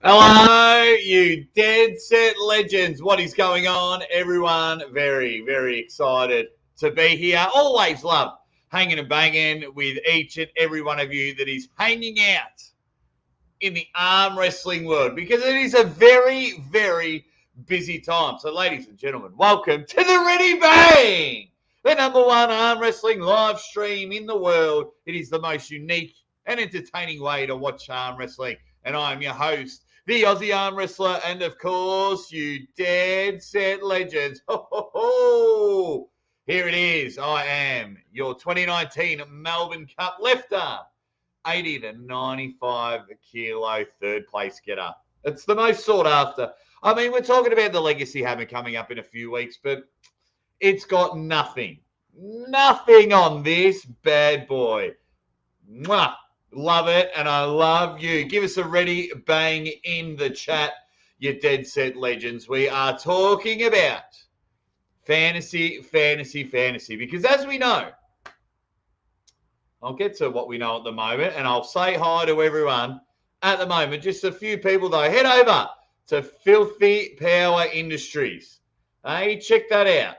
Hello, you dead set legends. What is going on, everyone? Very, very excited to be here. Always love hanging and banging with each and every one of you that is hanging out in the arm wrestling world, because it is a very, very busy time. So, ladies and gentlemen, welcome to the Ready Bang, the #1 arm wrestling live stream in the world. It is the most unique and entertaining way to watch arm wrestling. And I am your host, the Aussie arm wrestler, and of course, you dead set legends. Ho, ho, ho. Here it is. I am your 2019 Melbourne Cup left arm 80 to 95 kilo third place getter. It's the most sought after. I mean, we're talking about the Legacy Hammer coming up in a few weeks, but it's got nothing on this bad boy. Mwah. Love it, and I love you. Give us a ready bang in the chat, you dead set legends. We are talking about fantasy, because as we know, I'll get to what we know at the moment, and I'll say hi to everyone at the moment. Just a few people, though. Head over to Filthy Power Industries. Hey, check that out.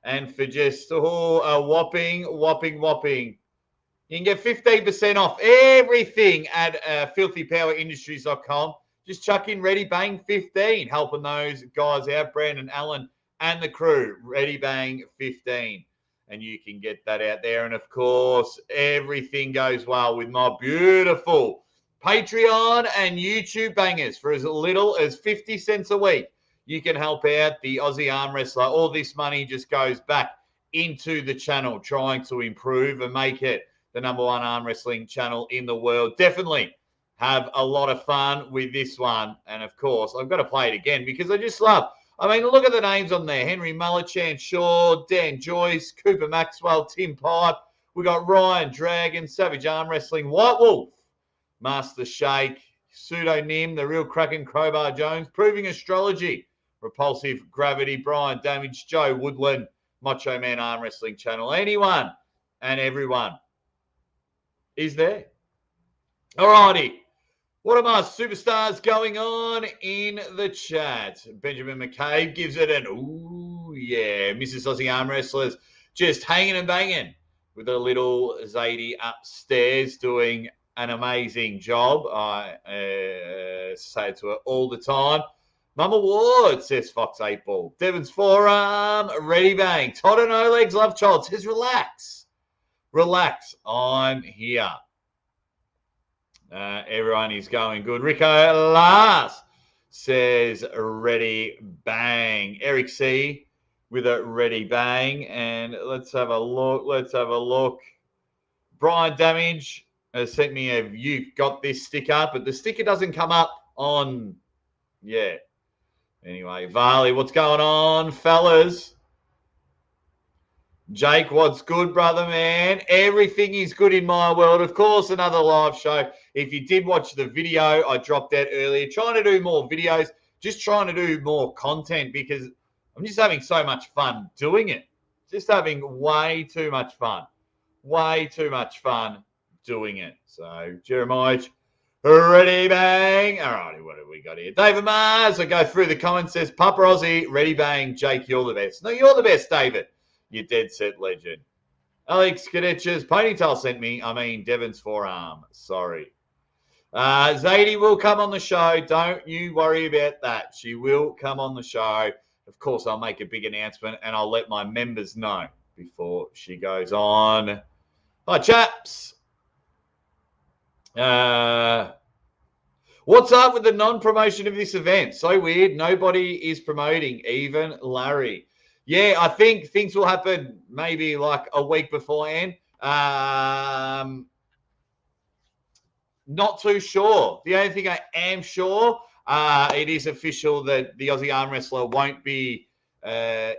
And for just a whopping, you can get 15% off everything at filthypowerindustries.com. Just chuck in Ready Bang 15, helping those guys out, Brandon Allen and the crew. Ready Bang 15. And you can get that out there. And, of course, everything goes well with my beautiful Patreon and YouTube bangers. For as little as 50 cents a week, you can help out the Aussie arm wrestler. All this money just goes back into the channel, trying to improve and make it the #1 arm wrestling channel in the world. Definitely have a lot of fun with this one. And, of course, I've got to play it again because I just love. I mean, look at the names on there. Henry Mullichan Shaw, Dan Joyce, Cooper Maxwell, Tim Pipe. We got Ryan Dragon, Savage Arm Wrestling, White Wolf, Master Shake, Pseudonym, The Real Kraken, Crowbar Jones, Proving Astrology, Repulsive Gravity, Brian Damage, Joe Woodland, Macho Man Arm Wrestling Channel. Anyone and everyone is there. Alrighty. What are my superstars going on in the chat? Benjamin McCabe gives it an ooh, yeah. Mrs. Aussie Arm Wrestlers just hanging and banging with a little Zadie upstairs doing an amazing job. I say it to her all the time. Mum Award, says Fox 8 Ball. Devon's Forearm, Ready Bang. Todd and Oleg's Love Child says relax. Relax, I'm here. Everyone is going good. Rico Last says ready bang. Eric C with a ready bang. And let's have a look. Brian Damage has sent me a you've got this sticker, but the sticker doesn't come up on. Yeah. Anyway, Varley, what's going on, fellas? Jake, what's good, brother, man? Everything is good in my world. Of course, another live show. If you did watch the video I dropped out earlier, trying to do more videos, just trying to do more content because I'm just having so much fun doing it. Just having way too much fun. Way too much fun doing it. So, Jeremiah, ready bang. All righty, what have we got here? David Mars, I go through the comments, says, Papa Aussie, ready bang. Jake, you're the best. No, you're the best, David. You dead set legend. Alex Kadetch's ponytail sent me. Devon's Forearm. Sorry. Zadie will come on the show. Don't you worry about that. She will come on the show. Of course, I'll make a big announcement and I'll let my members know before she goes on. Hi, chaps. What's up with the non-promotion of this event? So weird. Nobody is promoting, even Larry. Yeah, I think things will happen maybe like a week beforehand. Not too sure. The only thing I am sure, it is official that the Aussie arm wrestler won't be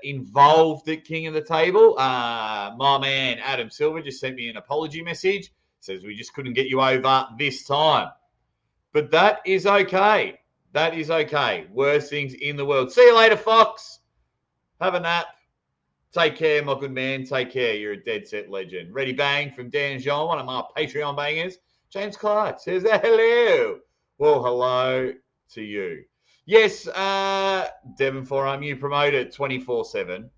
involved at King of the Table. My man Adam Silver just sent me an apology message. Says we just couldn't get you over this time. But that is okay. That is okay. Worst things in the world. See you later, Fox. Have a nap. Take care, my good man. Take care. You're a dead set legend. Ready bang from Dan Jean, one of my Patreon bangers. James Clark says hello. Well, hello to you. Yes, Devon Forearm, you promote it 24/7.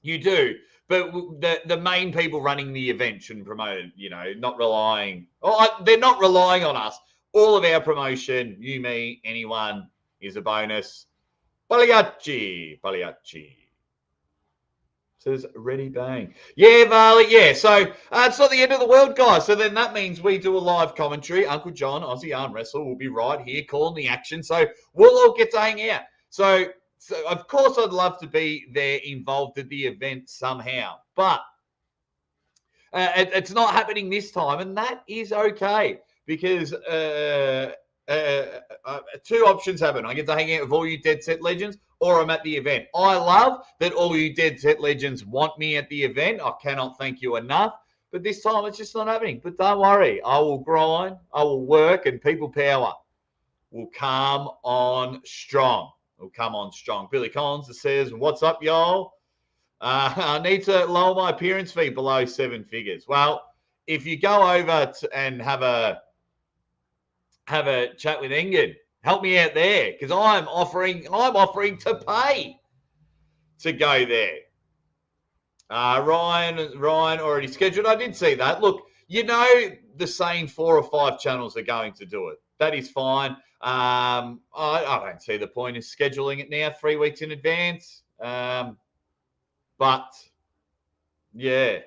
You do. But the main people running the event shouldn't promote it, you know, not relying. They're not relying on us. All of our promotion, you, me, anyone, is a bonus. Pagliacci. Says ready bang. Yeah, Varley, yeah. So it's not the end of the world, guys. So then that means we do a live commentary. Uncle John, Aussie Arm Wrestler, will be right here calling the action. So we'll all get to hang out. So of course I'd love to be there involved at the event somehow. But it's not happening this time, and that is okay because two options happen. I get to hang out with all you Dead Set Legends, or I'm at the event. I love that all you Dead Set Legends want me at the event. I cannot thank you enough. But this time it's just not happening. But don't worry. I will grind. I will work, and people power will come on strong. Will come on strong. Billy Collins says, what's up, y'all? I need to lower my appearance fee below 7 figures. Well, if you go over and have a chat with Engin, help me out there, because I'm offering to pay to go there. Ryan already scheduled. I did see that. Look, you know, the same 4 or 5 channels are going to do it. That is fine. I don't see the point of scheduling it now 3 weeks in advance. But yeah,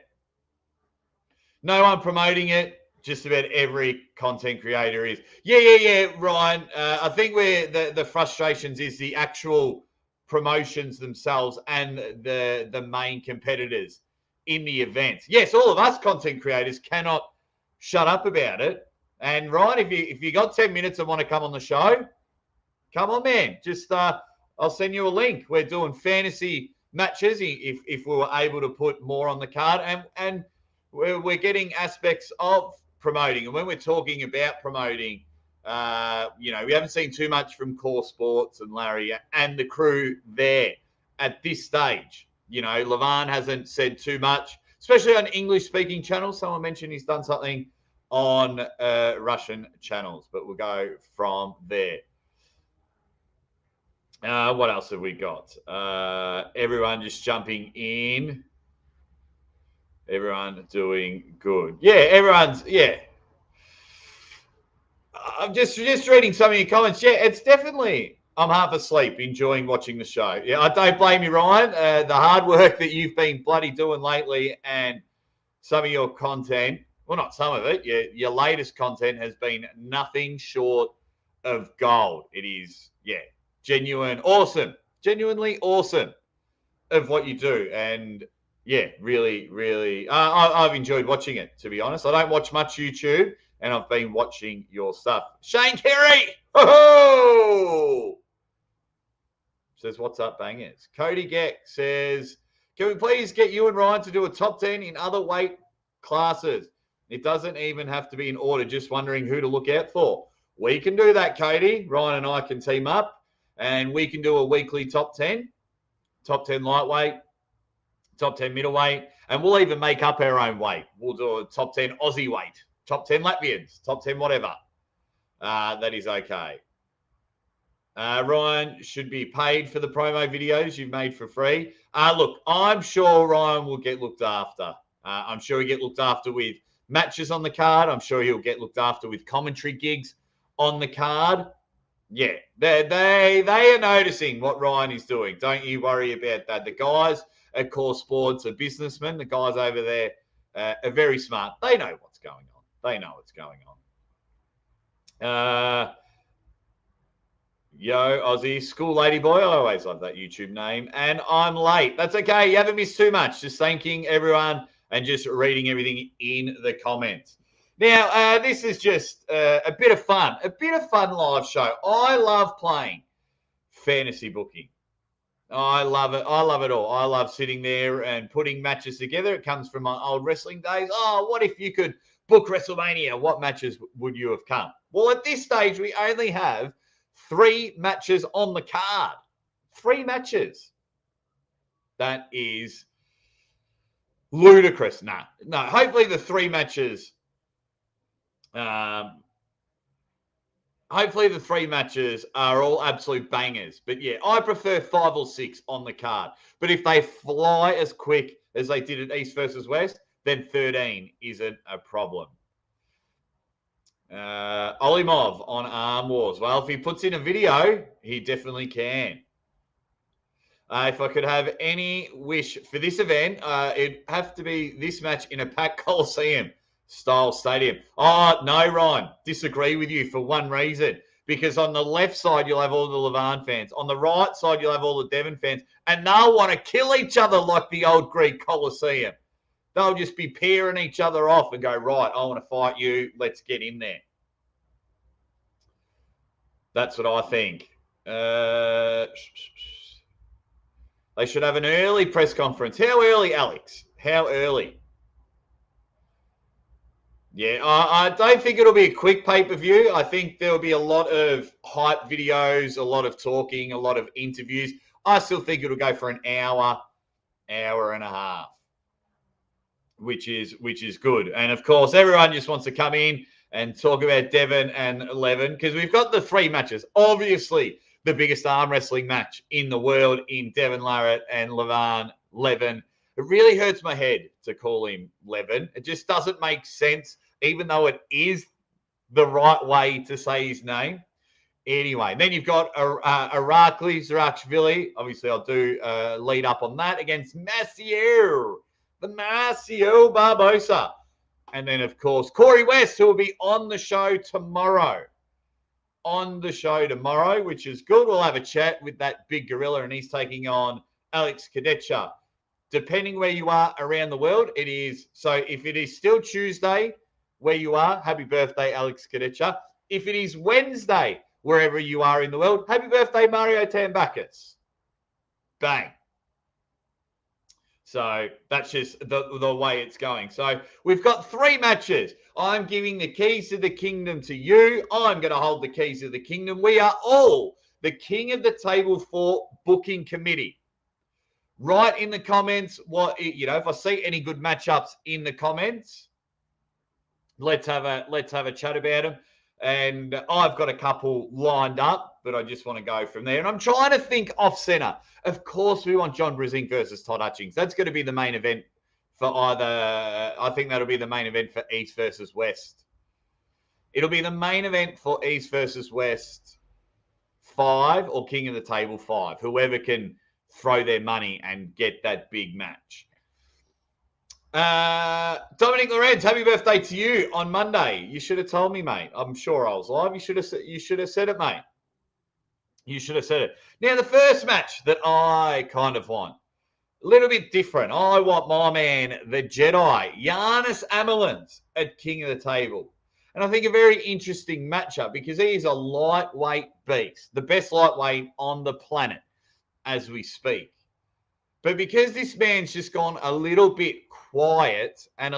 no one promoting it. Just about every content creator is. Yeah, Ryan. I think where the frustrations is the actual promotions themselves and the main competitors in the events. Yes, all of us content creators cannot shut up about it. And Ryan, if you got 10 minutes and want to come on the show, come on, man. Just I'll send you a link. We're doing fantasy matches if we were able to put more on the card, and we're getting aspects of promoting. And when we're talking about promoting, you know, we haven't seen too much from Core Sports and Larry and the crew there at this stage. You know, Levan hasn't said too much, especially on English-speaking channels. Someone mentioned he's done something on Russian channels, but we'll go from there. What else have we got? Everyone just jumping in. Everyone doing good. Yeah, everyone's, yeah. I'm just reading some of your comments. Yeah, it's definitely, I'm half asleep enjoying watching the show. Yeah, I don't blame you, Ryan. The hard work that you've been bloody doing lately and some of your content, well, not some of it, your latest content has been nothing short of gold. It is, yeah, genuinely awesome of what you do. And yeah, really, I've enjoyed watching it, to be honest. I don't watch much YouTube, and I've been watching your stuff. Shane Carey! Ho-ho! Says, what's up, bangers? Cody Geck says, can we please get you and Ryan to do a top 10 in other weight classes? It doesn't even have to be in order, just wondering who to look out for. We can do that, Cody. Ryan and I can team up, and we can do a weekly top 10 lightweight, top 10 middleweight, and we'll even make up our own weight. We'll do a top 10 Aussie weight, top 10 Latvians, top 10 whatever. That is okay. Ryan should be paid for the promo videos you've made for free. Look, I'm sure Ryan will get looked after. I'm sure he'll get looked after with matches on the card. I'm sure he'll get looked after with commentary gigs on the card. Yeah, they are noticing what Ryan is doing. Don't you worry about that. The guys at Core Sports are businessmen. The guys over there are very smart. They know what's going on. Yo, Aussie, School Lady Boy. I always love that YouTube name. And I'm late. That's okay. You haven't missed too much. Just thanking everyone and just reading everything in the comments. Now, this is just a bit of fun live show. I love playing fantasy booking. I love it. I love it all. I love sitting there and putting matches together. It comes from my old wrestling days. Oh, what if you could book WrestleMania? What matches would you have come? Well, at this stage, we only have 3 matches on the card. 3 matches. That is ludicrous. No. Hopefully the 3 matches. Hopefully the 3 matches are all absolute bangers. But yeah, I prefer 5 or 6 on the card. But if they fly as quick as they did at East versus West, then 13 isn't a problem. Olimov on Arm Wars. Well, if he puts in a video, he definitely can. If I could have any wish for this event, it'd have to be this match in a packed Coliseum style stadium. Oh, no, Ryan. Disagree with you for one reason. Because on the left side, you'll have all the Levan fans. On the right side, you'll have all the Devon fans. And they'll want to kill each other like the old Greek Coliseum. They'll just be pairing each other off and go, right, I want to fight you. Let's get in there. That's what I think. They should have an early press conference. How early, Alex? How early? Yeah, I don't think it'll be a quick pay-per-view. I think there'll be a lot of hype videos, a lot of talking, a lot of interviews. I still think it'll go for an hour and a half, which is good. And, of course, everyone just wants to come in and talk about Devon and Levin because we've got the 3 matches. Obviously, the biggest arm wrestling match in the world in Devon Larratt and Levin. It really hurts my head to call him Levin. It just doesn't make sense, even though it is the right way to say his name. Anyway, then you've got Irakli Zarakashvili. Obviously, I'll do lead up on that against Maciel Barbosa. And then, of course, Corey West, who will be on the show tomorrow. Which is good. We'll have a chat with that big gorilla, and he's taking on Alex Kadecha. Depending where you are around the world, it is. So if it is still Tuesday where you are, happy birthday, Alex Kadecha. If it is Wednesday, wherever you are in the world, happy birthday, Mario Tambakis. Bang. So that's just the way it's going. So we've got 3 matches. I'm giving the keys to the kingdom to you. I'm going to hold the keys of the kingdom. We are all the king of the table for booking committee. Write in the comments if I see any good matchups in the comments, let's have a chat about them. And I've got a couple lined up, but I just want to go from there. And I'm trying to think off center. Of course, we want John Brising versus Todd Hutchings. That's going to be the main event for I think that'll be the main event for East versus West. It'll be the main event for East versus West 5 or King of the Table 5. Whoever can throw their money and get that big match. Dominic Lorenz, happy birthday to you on Monday. You should have told me, mate. I'm sure I was live. You should have said it, mate. You should have said it. Now, the first match that I kind of want, a little bit different. I want my man, the Jedi, Giannis Amelins at King of the Table. And I think a very interesting matchup because he is a lightweight beast, the best lightweight on the planet as we speak. But because this man's just gone a little bit quiet and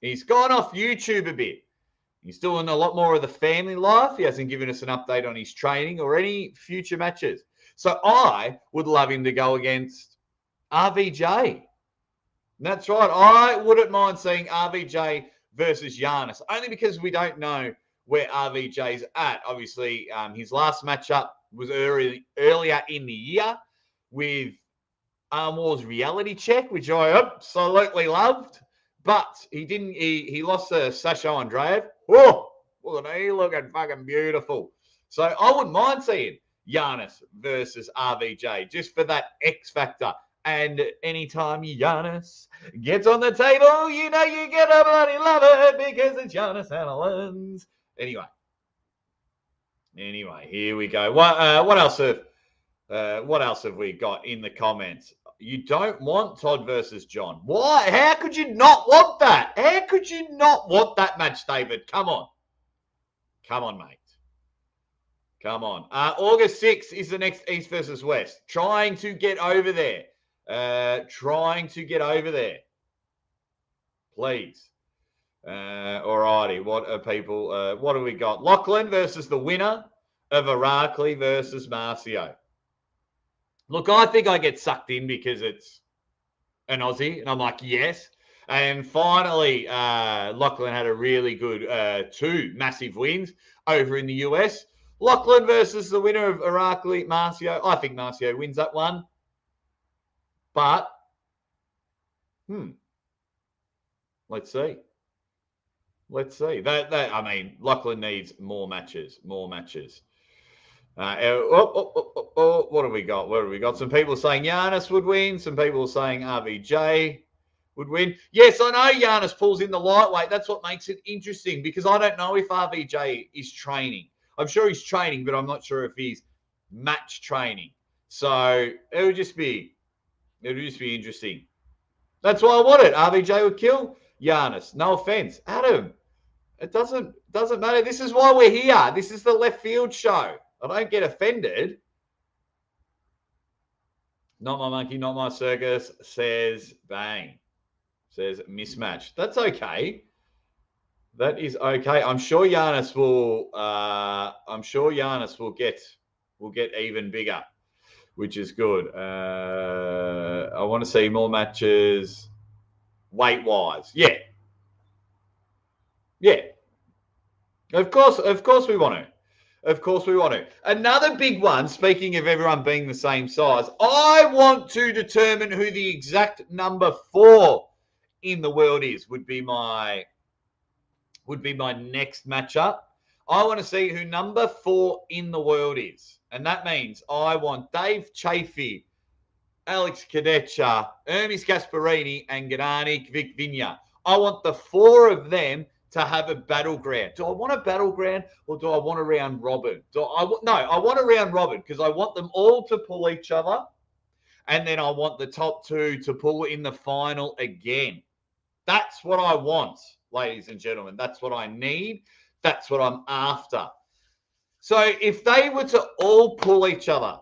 he's gone off YouTube a bit. He's doing a lot more of the family life. He hasn't given us an update on his training or any future matches. So I would love him to go against RVJ. That's right. I wouldn't mind seeing RVJ versus Giannis, only because we don't know where RVJ's at. Obviously, his last matchup was earlier in the year with Arm Wars Reality Check, which I absolutely loved. But he didn't. He lost to Sasha Andreev. Oh, wasn't he looking fucking beautiful? So I wouldn't mind seeing Giannis versus RVJ just for that X factor. And anytime Giannis gets on the table, you know you get a bloody love it because it's Giannis Amelins. Anyway, here we go. What else have we got in the comments? You don't want Todd versus John. Why? How could you not want that? How could you not want that match, David? Come on. Come on, mate. Come on. August 6th is the next East versus West. Trying to get over there. Please. Alrighty. What are people? What do we got? Lachlan versus the winner of Irakli versus Marcio. Look, I think I get sucked in because it's an Aussie, and I'm like, yes. And finally, Lachlan had a really good 2 massive wins over in the US. Lachlan versus the winner of Irakli, Marcio. I think Marcio wins that one. But, let's see. Let's see. I mean, Lachlan needs more matches. What have we got? What have we got? Some people saying Giannis would win. Some people saying RVJ would win. Yes, I know Giannis pulls in the lightweight. That's what makes it interesting because I don't know if RVJ is training. I'm sure he's training, but I'm not sure if he's match training. So it would just be interesting. That's why I want it. RVJ would kill Giannis. No offense, Adam. It doesn't matter. This is why we're here. This is the left field show. I don't get offended. Not my monkey, not my circus, says bang. Says mismatch. That's okay. That is okay. I'm sure Giannis will get even bigger, which is good. I want to see more matches weight-wise. Yeah. Of course we want to. Of course we want to. Another big one, speaking of everyone being the same size, I want to determine who the exact number 4 in the world is, would be my next matchup. I want to see who number 4 in the world is. And that means I want Dave Chafee, Alex Cadecha, Hermes Gasparini, and Gennady Golovkin. I want the 4 of them to have a battleground. Do I want a battleground or do I want a round robin? I want a round robin because I want them all to pull each other. And then I want the top 2 to pull in the final again. That's what I want, ladies and gentlemen. That's what I need. That's what I'm after. So if they were to all pull each other,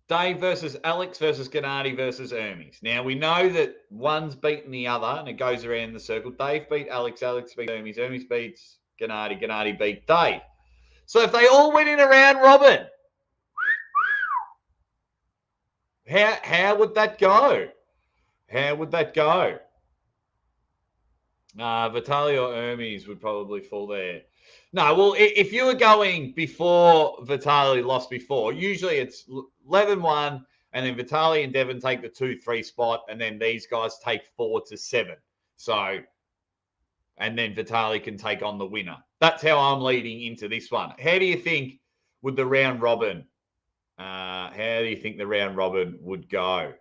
Dave versus Alex versus Gennady versus Hermes. Now, we know that one's beaten the other, and it goes around the circle. Dave beat Alex, Alex beat Hermes, Hermes beats Gennady, Gennady beat Dave. So if they all went in a round robin, how would that go? How would that go? Vitaly or Hermes would probably fall there. No, well, if you were going before Vitaly lost before, usually it's 11-1, and then Vitaly and Devin take the 2-3 spot, and then these guys take 4 to 7. So, and then Vitaly can take on the winner. That's how I'm leading into this one. How do you think would the round robin? How do you think the round robin would go?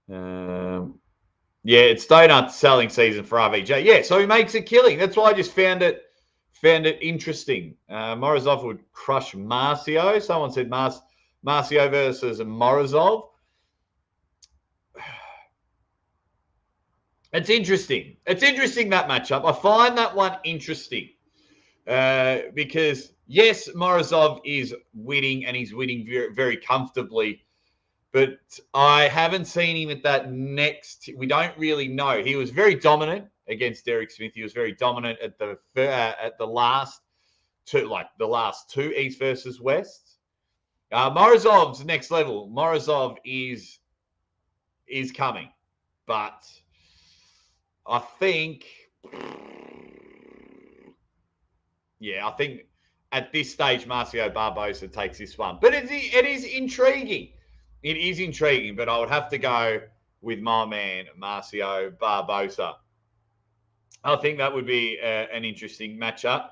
Yeah, it's donut selling season for RVJ. Yeah, so he makes a killing. That's why I just found it interesting. Morozov would crush Marcio. Someone said Marcio versus Morozov. It's interesting. It's interesting, that matchup. I find that one interesting because, yes, Morozov is winning, and he's winning very, very comfortably. But I haven't seen him at that next. We don't really know. He was very dominant against Derek Smith. He was very dominant at the last two East versus West. Morozov's next level. Morozov is coming, but I think at this stage Marcio Barbosa takes this one. But it is intriguing. It is intriguing, but I would have to go with my man, Marcio Barbosa. I think that would be an interesting matchup.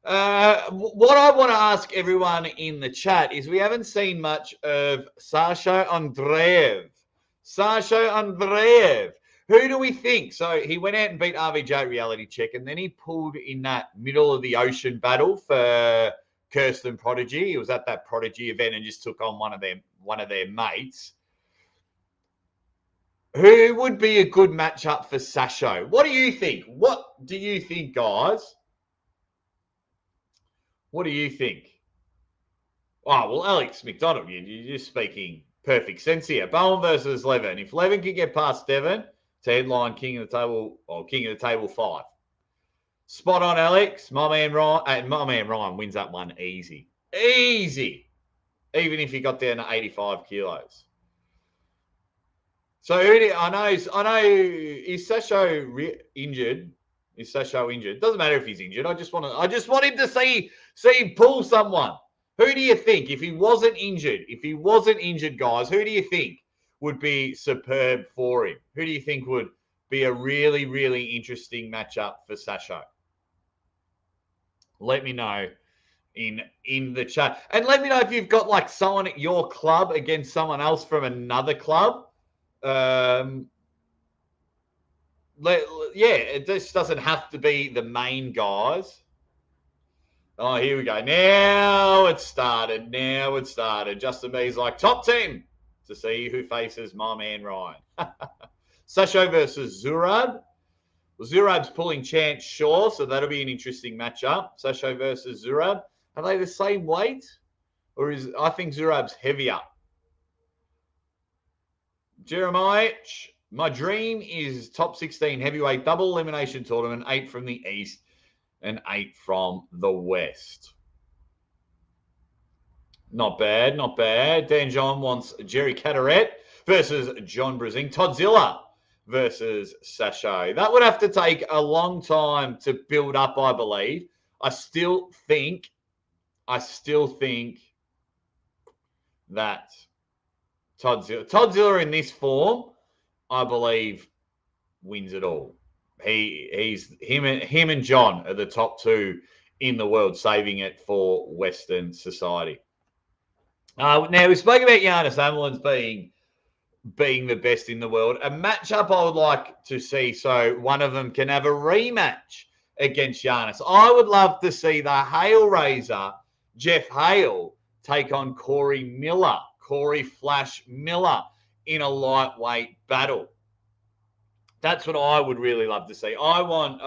What I want to ask everyone in the chat is we haven't seen much of Sasha Andreev. Sasha Andreev. Who do we think? So he went out and beat RVJ at Reality Check, and then he pulled in that middle of the ocean battle for Kirsten Prodigy. He was at that Prodigy event and just took on one of their mates. Who would be a good matchup for Sasho? What do you think? What do you think, guys? What do you think? Oh, well, Alex McDonald, you're just speaking perfect sense here. Bowen versus Levin. If Levin can get past Devin to headline King of the Table 5. Spot on, Alex. My man Ryan wins that one easy. Easy. Even if he got down to 85 kilos. So I know. Is Sasho injured? Is Sasho injured? Doesn't matter if he's injured. I just want him to see him pull someone. Who do you think, if he wasn't injured, guys, who do you think would be superb for him? Who do you think would be a really, really interesting matchup for Sasho? Let me know in the chat. And let me know if you've got like someone at your club against someone else from another club. It just doesn't have to be the main guys. Oh, here we go. Now it started. Justin B's like, top team to see who faces my man Ryan. Sasho versus Zurab. Well, Zurab's pulling Chance Shaw, so that'll be an interesting matchup. Sasho versus Zurab. Are they the same weight? Or I think Zurab's heavier. Jeremiah, my dream is top 16 heavyweight double elimination tournament, 8 from the East and 8 from the West. Not bad. Dan John wants Jerry Cataret versus John Brazing. Toddzilla versus Sasho. That would have to take a long time to build up, I believe. I still think that Toddzilla in this form, I believe, wins it all. Him and John are the top two in the world, saving it for Western society. Now we spoke about Giannis Amelins being the best in the world. A matchup I would like to see, so one of them can have a rematch against Giannis. I would love to see the Hale Raiser, Jeff Hale, take on Corey Flash Miller in a lightweight battle. That's what I would really love to see. I want,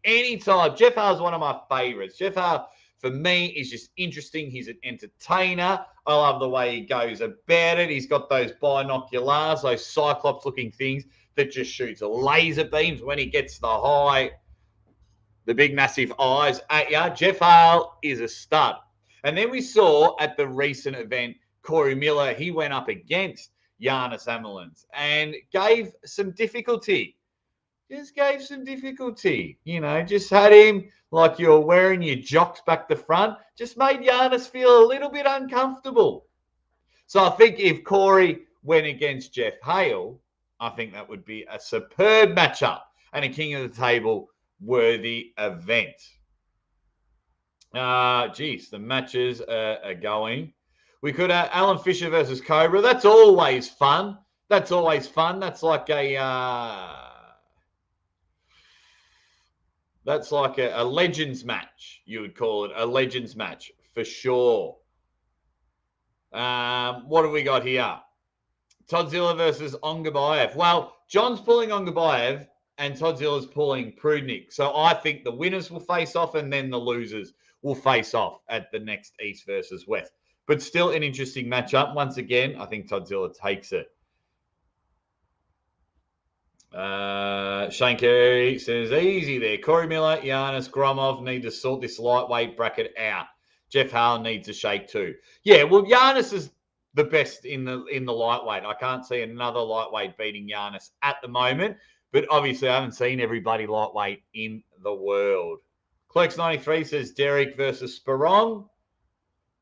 anytime. Jeff Hale's one of my favorites. Jeff Hale, for me, is just interesting. He's an entertainer. I love the way he goes about it. He's got those binoculars, those Cyclops-looking things that just shoots laser beams when he gets the big, massive eyes at you. Jeff Hale is a stud. And then we saw at the recent event, Corey Miller, he went up against Giannis Amelins and gave some difficulty. Just had him like you're wearing your jocks back the front. Just made Giannis feel a little bit uncomfortable. So I think if Corey went against Jeff Hale, I think that would be a superb matchup and a king of the table worthy event. The matches are going. We could have Alan Fisher versus Cobra. That's always fun. That's like a legends match. You would call it a legends match for sure. What have we got here? Toddzilla versus Ongabayev. Well, John's pulling Ongabayev and Todzilla's pulling Prudnik. So I think the winners will face off and then the losers will face off at the next East versus West. But still an interesting matchup. Once again, I think Toddzilla takes it. Shane Carey says, easy there. Corey Miller, Giannis, Gromov need to sort this lightweight bracket out. Jeff Hale needs a shake too. Yeah, well, Giannis is the best in the lightweight. I can't see another lightweight beating Giannis at the moment. But obviously, I haven't seen everybody lightweight in the world. Clerks93 says Derek versus Sperong.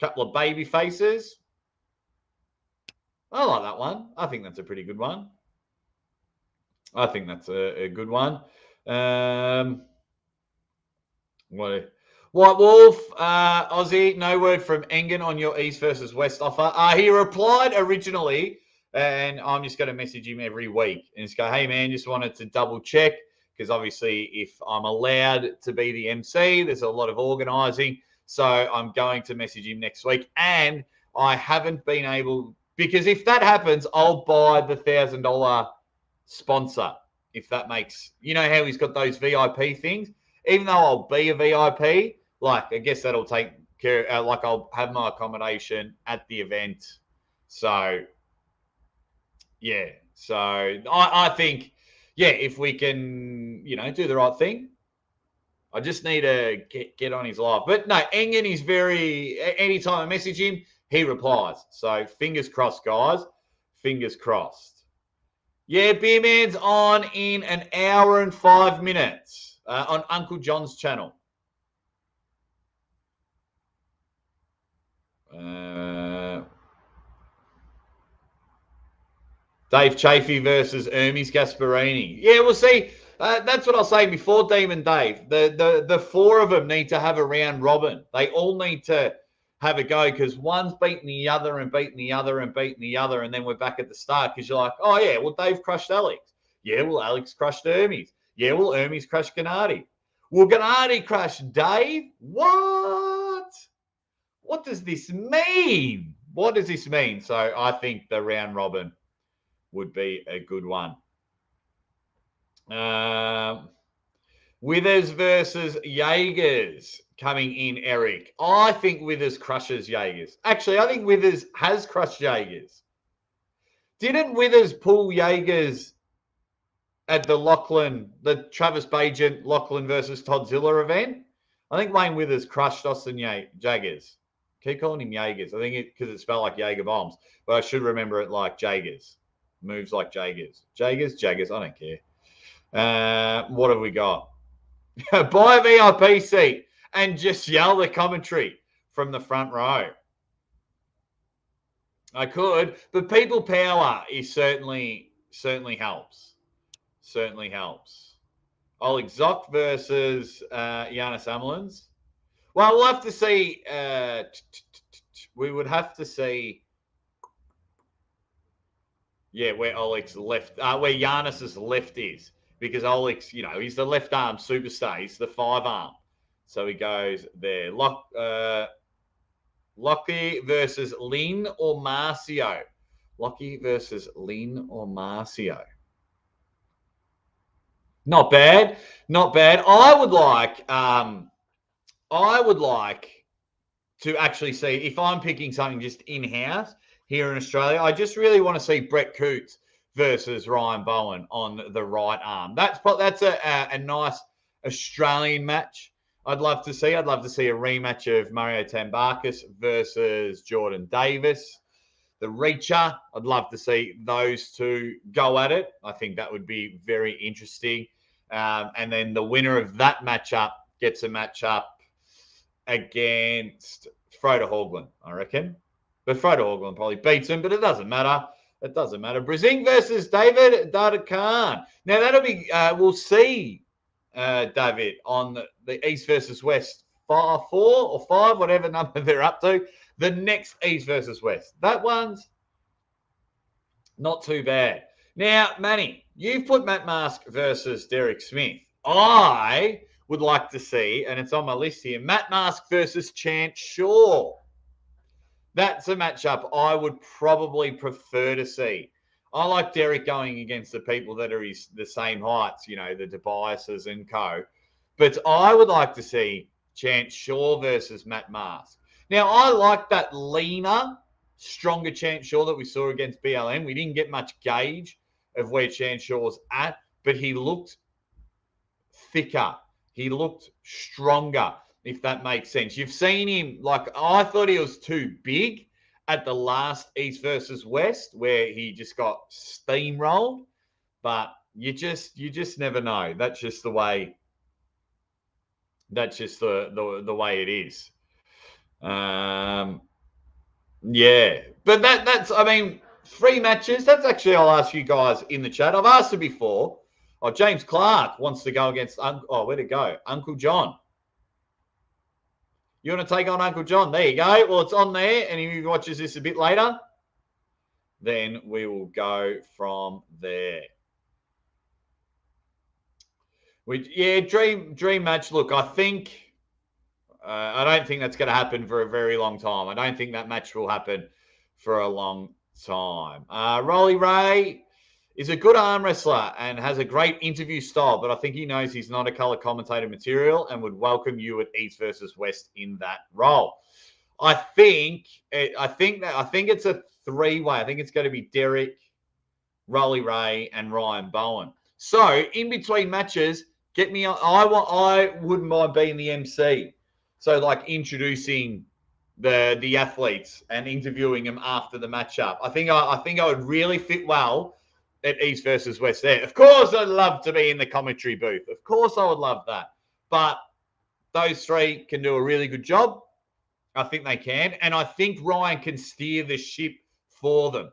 Couple of baby faces. I like that one. I think that's a pretty good one. I think that's a good one. White Wolf, Aussie, no word from Engen on your East versus West offer. He replied originally, and I'm just going to message him every week and just go, hey, man, just wanted to double check because obviously if I'm allowed to be the MC, there's a lot of organising. So I'm going to message him next week. And I haven't been able, because if that happens, I'll buy the $1,000 sponsor. If that makes, you know how he's got those VIP things? Even though I'll be a VIP, like I guess that'll take care, like I'll have my accommodation at the event. So, yeah. So I think, yeah, if we can, do the right thing, I just need to get on his live. But no, Engen is anytime I message him, he replies. So fingers crossed, guys. Fingers crossed. Yeah, Beer Man's on in an hour and 5 minutes on Uncle John's channel. Dave Chafee versus Hermes Gasparini. Yeah, we'll see. That's what I was saying before, Demon Dave. The four of them need to have a round robin. They all need to have a go because one's beating the other and beating the other and beating the other, and then we're back at the start because you're like, oh, yeah, well, Dave crushed Alex. Yeah, well, Alex crushed Hermes. Yeah, well, Hermes crushed Gennady. Well, Gennady crushed Dave? What? What does this mean? What does this mean? So I think the round robin would be a good one. Withers versus Jaegers coming in, Eric. I think Withers crushes Jaegers. Actually, I think Withers has crushed Jaegers. Didn't Withers pull Jaegers at the Travis Bajent Lachlan versus Toddzilla event? I think Wayne Withers crushed Austin Jaegers. Keep calling him Jaegers. I think because it spelled like Jaeger bombs, but I should remember it like Jaegers. Moves like Jaegers. Jaegers, I don't care. What have we got? Buy a VIP seat and just yell the commentary from the front row. I could, but people power is certainly helps. Certainly helps. Oleg Zoc versus Giannis Amelins. Well, we'll have to see. We would have to see. Yeah, where Oleg's left, where Giannis's left is. Because Oleg's, he's the left arm superstar. He's the 5-arm. So he goes there. Lockie versus Lin or Marcio. Lockie versus Lin or Marcio. Not bad. Not bad. I would like to actually see, if I'm picking something just in-house here in Australia, I just really want to see Brett Coots versus Ryan Bowen on the right arm. That's a nice Australian match. I'd love to see. I'd love to see a rematch of Mario Tambakis versus Jordan Davis, the Reacher. I'd love to see those two go at it. I think that would be very interesting. And then the winner of that matchup gets a matchup against Frodo Hoagland, I reckon. But Frodo Hoagland probably beats him, but it doesn't matter. It doesn't matter. Brazing versus David Dadakan. Now, that'll be, we'll see, David, on the East versus West 4 or 5, whatever number they're up to. The next East versus West. That one's not too bad. Now, Manny, you've put Matt Mask versus Derek Smith. I would like to see, and it's on my list here, Matt Mask versus Chance Shaw. That's a matchup I would probably prefer to see. I like Derek going against the people that are the same heights, the Tobiases and co. But I would like to see Chance Shaw versus Matt Mask. Now, I like that leaner, stronger Chance Shaw that we saw against BLM. We didn't get much gauge of where Chance Shaw was at, but he looked thicker. He looked stronger, if that makes sense. You've seen him, I thought he was too big at the last East versus West, where he just got steamrolled. But you just never know. That's just the way. That's just the way it is. Yeah, but that's 3 matches. That's actually, I'll ask you guys in the chat. I've asked it before. Oh, James Clark wants to go against, where'd it go? Uncle John. You want to take on Uncle John? There you go. Well, it's on there, and if he watches this a bit later, then we will go from there. Dream match. Look, I think I don't think that's going to happen for a very long time. I don't think that match will happen for a long time. Rolly Ray is a good arm wrestler and has a great interview style, but I think he knows he's not a color commentator material and would welcome you at East versus West in that role. I think it's a 3-way. I think it's going to be Derek, Rolly Ray, and Ryan Bowen. So in between matches, Get me on. I wouldn't mind being the MC. So like introducing the athletes and interviewing them after the matchup. I think I would really fit well at East versus West there. Of course, I'd love to be in the commentary booth. Of course, I would love that. But those three can do a really good job. I think they can. And I think Ryan can steer the ship for them.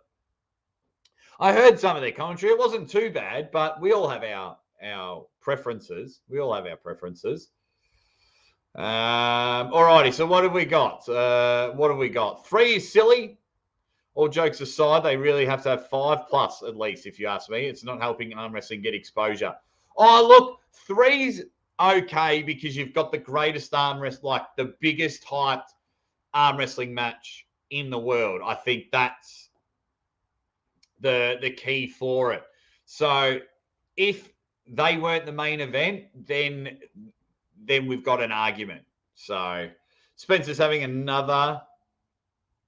I heard some of their commentary. It wasn't too bad, but we all have our preferences. We all have our preferences. All righty. So what have we got? What have we got? 3 is silly. All jokes aside, they really have to have 5+ at least, if you ask me. It's not helping arm wrestling get exposure. Oh, look, 3's okay because you've got the greatest arm wrestling, like the biggest hyped arm wrestling match in the world. I think that's the key for it. So if they weren't the main event, then we've got an argument. So Spencer's having another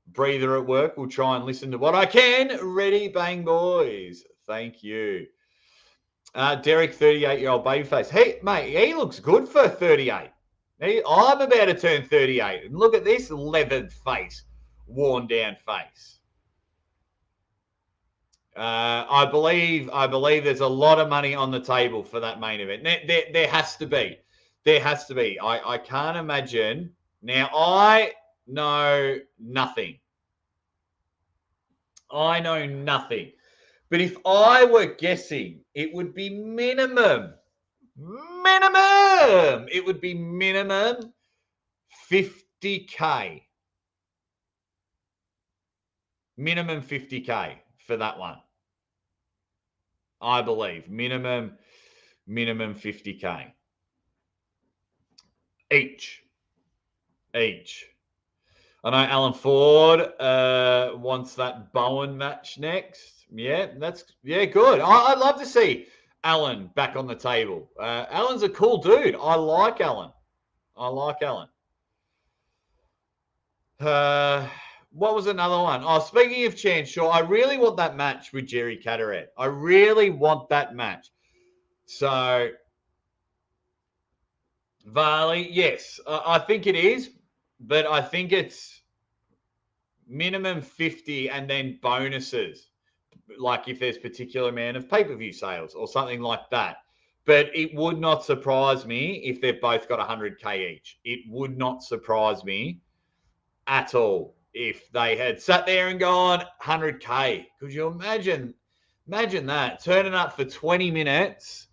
breather at work. We'll try and listen to what I can. Ready, bang, boys. Thank you. Derek, 38-year-old babyface. Hey, mate, he looks good for 38. I'm about to turn 38. And look at this leathered face, worn down face. I believe there's a lot of money on the table for that main event. There has to be. There has to be. I can't imagine. Now, I know nothing. I know nothing. But if I were guessing, it would be minimum. It would be minimum 50K. Minimum 50K for that one. I believe. Minimum 50K. Each. I know Alan Ford wants that Bowen match next. Yeah, good. I'd love to see Alan back on the table. Alan's a cool dude. I like Alan. What was another one? Oh, speaking of Chan Shaw, I really want that match with Jerry Cataract. I really want that match. So, Varley, yes, I think it is, but I think it's minimum 50 and then bonuses, like if there's particular amount of pay-per-view sales or something like that. But it would not surprise me if they've both got 100K each. It would not surprise me at all if they had sat there and gone 100K. Could you imagine that? Turning up for 20 minutes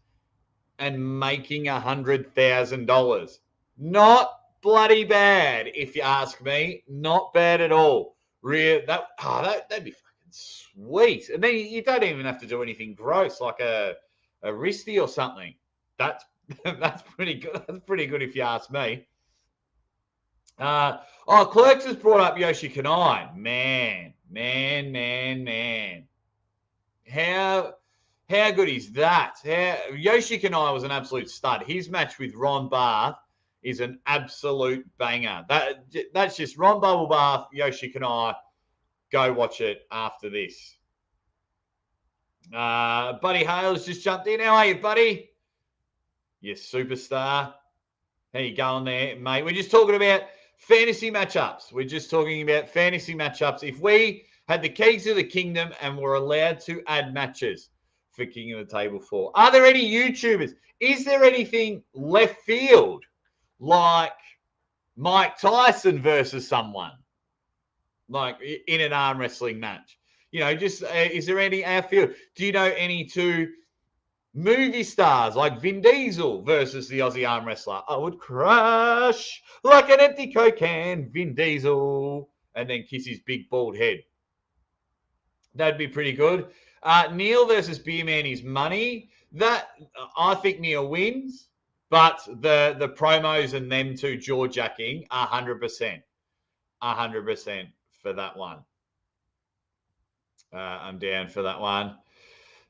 and making $100,000. Not bloody bad, if you ask me. Not bad at all. That'd be fucking sweet. And then you don't even have to do anything gross, like a wristy or something. That's pretty good. That's pretty good if you ask me. Clerks has brought up Yoshi Kanai. Man. How good is that? Yoshi Kanai was an absolute stud. His match with Ron Barth is an absolute banger. That's just Ron Bubble Bath, Yoshi Kanai. Go watch it after this. Buddy Hale's just jumped in. How are you, buddy? You superstar. How you going there, mate? We're just talking about fantasy matchups. If we had the keys to the kingdom and were allowed to add matches for King of the Table 4, are there any YouTubers? Is there anything left field like Mike Tyson versus someone, like in an arm wrestling match? Is there any outfield? Do you know any two movie stars like Vin Diesel versus the Aussie arm wrestler? I would crush like an empty Coke can, Vin Diesel, and then kiss his big bald head. That'd be pretty good. Neil versus Beerman is money. That I think Neil wins, but the promos and them two jaw-jacking 100%. 100% for that one. I'm down for that one.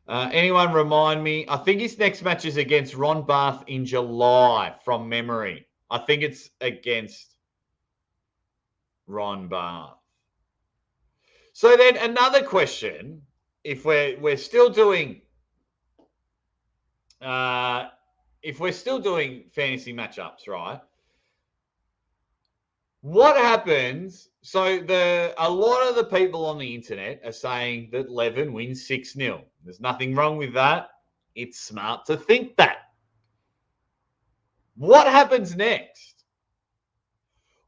Anyone remind me? I think his next match is against Ron Barth in July from memory. I think it's against Ron Barth. So then another question, if we're still doing if we're still doing fantasy matchups, right? What happens? So a lot of the people on the internet are saying that Levin wins 6-0. There's nothing wrong with that. It's smart to think that. What happens next?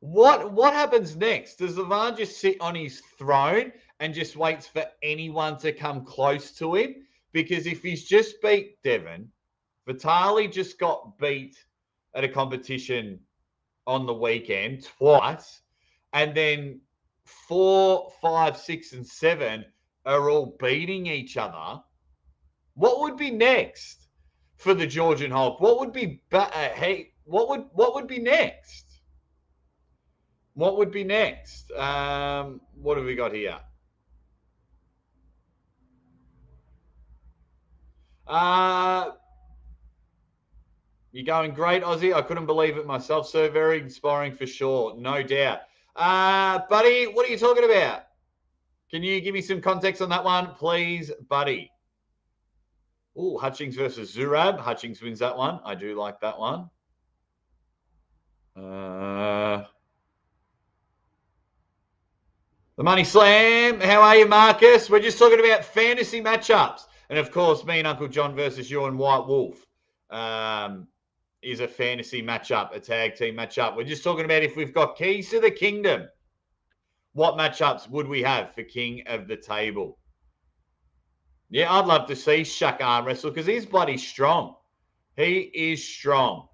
What happens next? Does Levan just sit on his throne and just waits for anyone to come close to him? Because if he's just beat Devon, Vitali just got beat at a competition on the weekend twice, and then 4, 5, 6, and 7 are all beating each other. What would be next for the Georgian Hulk? What would be what would be next? What would be next? What have we got here? You're going great, Aussie. I couldn't believe it myself, sir. Very inspiring for sure, no doubt. Buddy, what are you talking about? Can you give me some context on that one, please, buddy? Oh, Hutchings versus Zurab. Hutchings wins that one. I do like that one. The Money Slam. How are you, Marcus? We're just talking about fantasy matchups. And, of course, me and Uncle John versus you and White Wolf is a fantasy matchup, a tag team matchup. We're just talking about if we've got keys to the kingdom, what matchups would we have for king of the table? Yeah, I'd love to see Shaq arm wrestle because he's bloody strong. He is strong.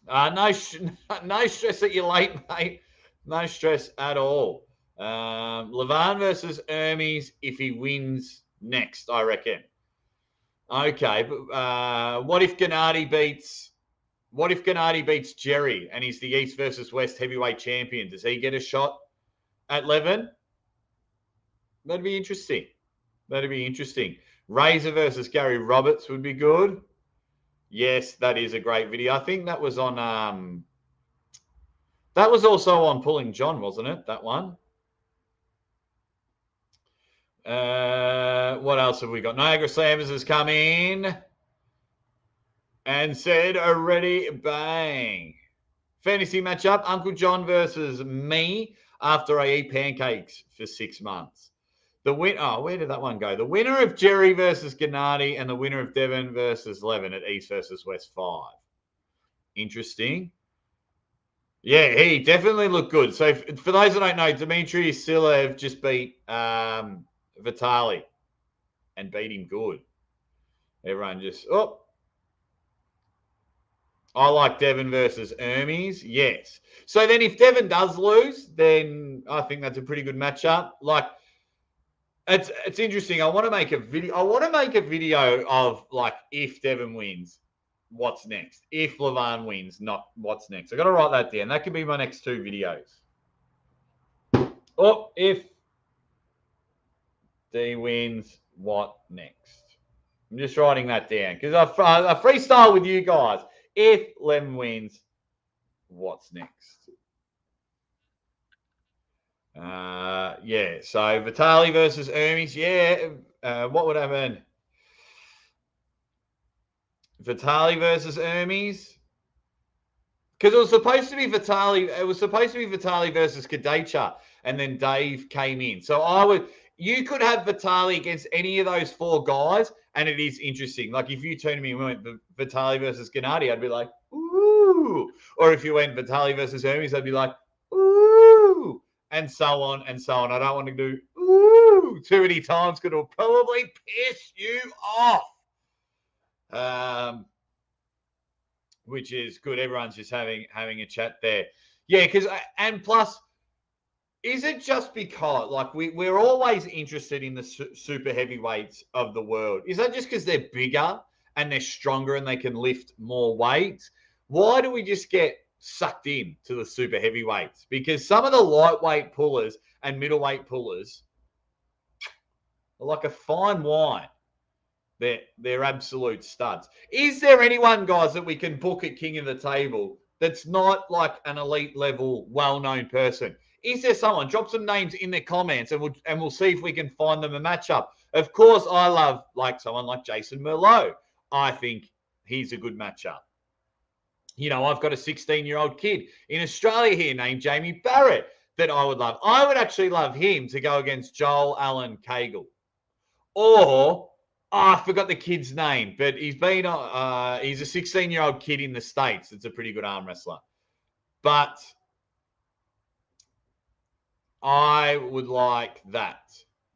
No stress at your late, mate. No stress at all. Levan versus Hermes if he wins next, I reckon. Okay, but what if Gennady beats Jerry and he's the East versus West heavyweight champion? Does he get a shot at Levin? That'd be interesting. That'd be interesting. Razor versus Gary Roberts would be good. Yes, that is a great video. I think that was on that was also on Pulling John, wasn't it? That one. What else have we got? Niagara Slammers has come in and said already, bang. Fantasy matchup, Uncle John versus me after I eat pancakes for 6 months. Where did that one go? The winner of Jerry versus Gennady and the winner of Devon versus Levin at East versus West 5. Interesting. Yeah, he definitely looked good. So for those that don't know, Dmitry Silev just beat Vitali and beat him good. Everyone just, I like Devon versus Hermes. Yes. So then if Devon does lose, then I think that's a pretty good matchup. Like, it's interesting. I want to make a video of like if Devon wins, what's next? If Levan wins, not what's next. I got to write that down. That could be my next 2 videos. Or if D wins, what next? I'm just writing that down because I freestyle with you guys. If Lem wins, what's next? Yeah, so Vitali versus Hermes. Yeah, what would happen? Vitali versus Hermes. Because it was supposed to be Vitali. It was supposed to be Vitali versus Kadecha, and then Dave came in. So you could have Vitali against any of those 4 guys, and it is interesting. Like if you turned to me and went Vitali versus Gennady, I'd be like, ooh. Or if you went Vitali versus Hermes, I'd be like, ooh. And so on and so on. I don't want to do ooh too many times because it'll probably piss you off. Which is good. Everyone's just having a chat there. Yeah, and plus, is it just because like we're always interested in the super heavyweights of the world? Is that just because they're bigger and they're stronger and they can lift more weights? Why do we just get sucked in to the super heavyweights? Because some of the lightweight pullers and middleweight pullers are like a fine wine. They're absolute studs. Is there anyone, guys, that we can book at King of the Table that's not like an elite level, well-known person? Is there someone? Drop some names in the comments and we'll see if we can find them a matchup. Of course, I love like someone like Jason Merlot. I think he's a good matchup. You know, I've got a 16-year-old kid in Australia here named Jamie Barrett that I would love. I would actually love him to go against Joel Allen Cagle. Or, I forgot the kid's name, but he's a 16-year-old kid in the States. It's a pretty good arm wrestler. But I would like that.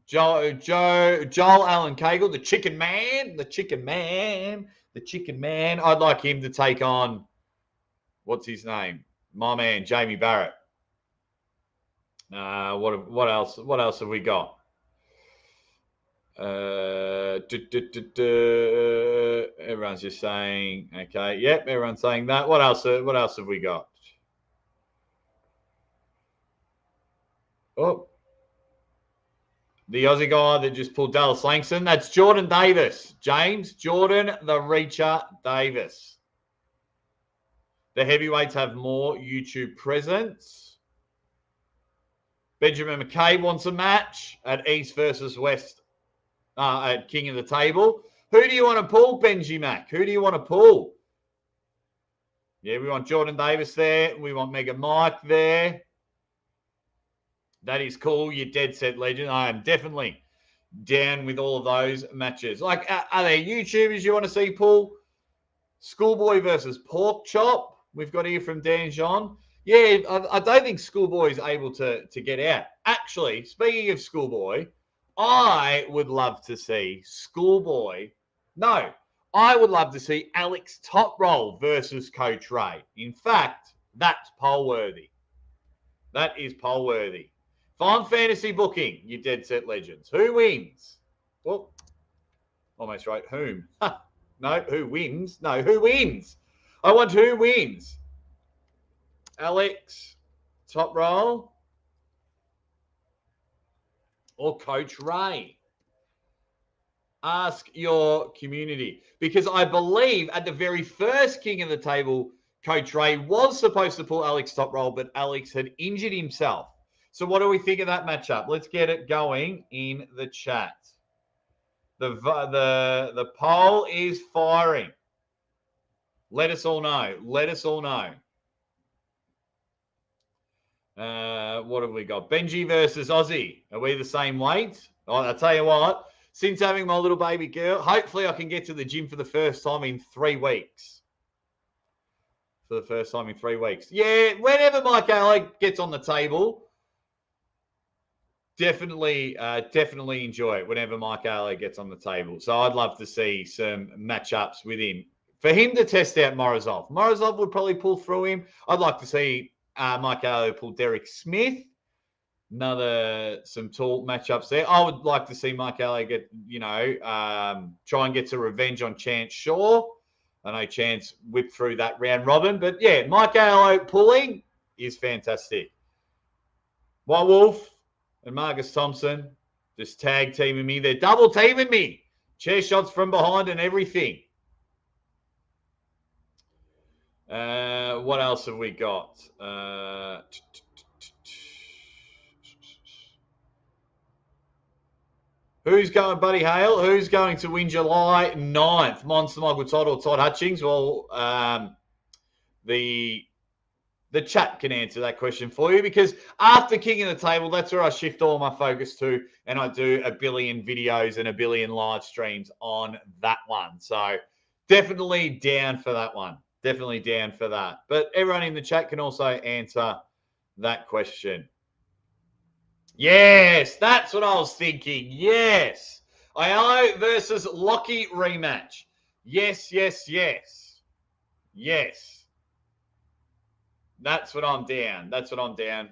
Joel Allen Cagle, the chicken man. I'd like him to take on, what's his name? My man, Jamie Barrett. What else? What else have we got? Everyone's just saying, okay, yep, everyone's saying that. What else have we got? Oh, the Aussie guy that just pulled Dallas Langston. That's Jordan Davis. James, Jordan the Reacher Davis. The heavyweights have more YouTube presence. Benjamin McCabe wants a match at East versus West at King of the Table. Who do you want to pull, Benji Mac? Who do you want to pull? Yeah, we want Jordan Davis there. We want Mega Mike there. That is cool. You're dead set, legend. I am definitely down with all of those matches. Like, are there YouTubers you want to see pull? Schoolboy versus Pork Chop. We've got here from Dan John. Yeah, I don't think Schoolboy is able to get out. Actually, speaking of Schoolboy, I would love to see I would love to see Alex Toproll versus Coach Ray. In fact, that's poll worthy. That is poll worthy. If I'm fantasy booking, you dead set legends. Who wins? Well, almost right. Whom? No, who wins? No, who wins? I want who wins. Alex Toproll or Coach Ray? Ask your community. Because I believe at the very first King of the Table, Coach Ray was supposed to pull Alex Toproll, but Alex had injured himself. So what do we think of that matchup? Let's get it going in the chat. The poll is firing. Let us all know. Let us all know. What have we got? Benji versus Aussie. Are we the same weight? Oh, I'll tell you what. Since having my little baby girl, hopefully I can get to the gym for the first time in 3 weeks. For the first time in 3 weeks. Yeah, whenever Mike Alley gets on the table, definitely enjoy it whenever Mike Alley gets on the table. So I'd love to see some matchups with him. For him to test out Morozov. Morozov would probably pull through him. I'd like to see Mike Alley pull Derek Smith. Some tall matchups there. I would like to see Mike Alley get, try and get some revenge on Chance Shaw. I know Chance whipped through that round robin. But, yeah, Mike Alley pulling is fantastic. White Wolf and Marcus Thompson just tag teaming me. They're double teaming me. Chair shots from behind and everything. What else have we got? Who's going, Buddy Hale? Who's going to win July 9th? Monster Michael Todd or Todd Hutchings? Well, the chat can answer that question for you, because after King of the Table, that's where I shift all my focus to, and I do a billion videos and a billion live streams on that one. So definitely down for that one. Definitely down for that. But everyone in the chat can also answer that question. Yes, that's what I was thinking. Yes. Ayala versus Lockie rematch. Yes, yes, yes. Yes. That's what I'm down. That's what I'm down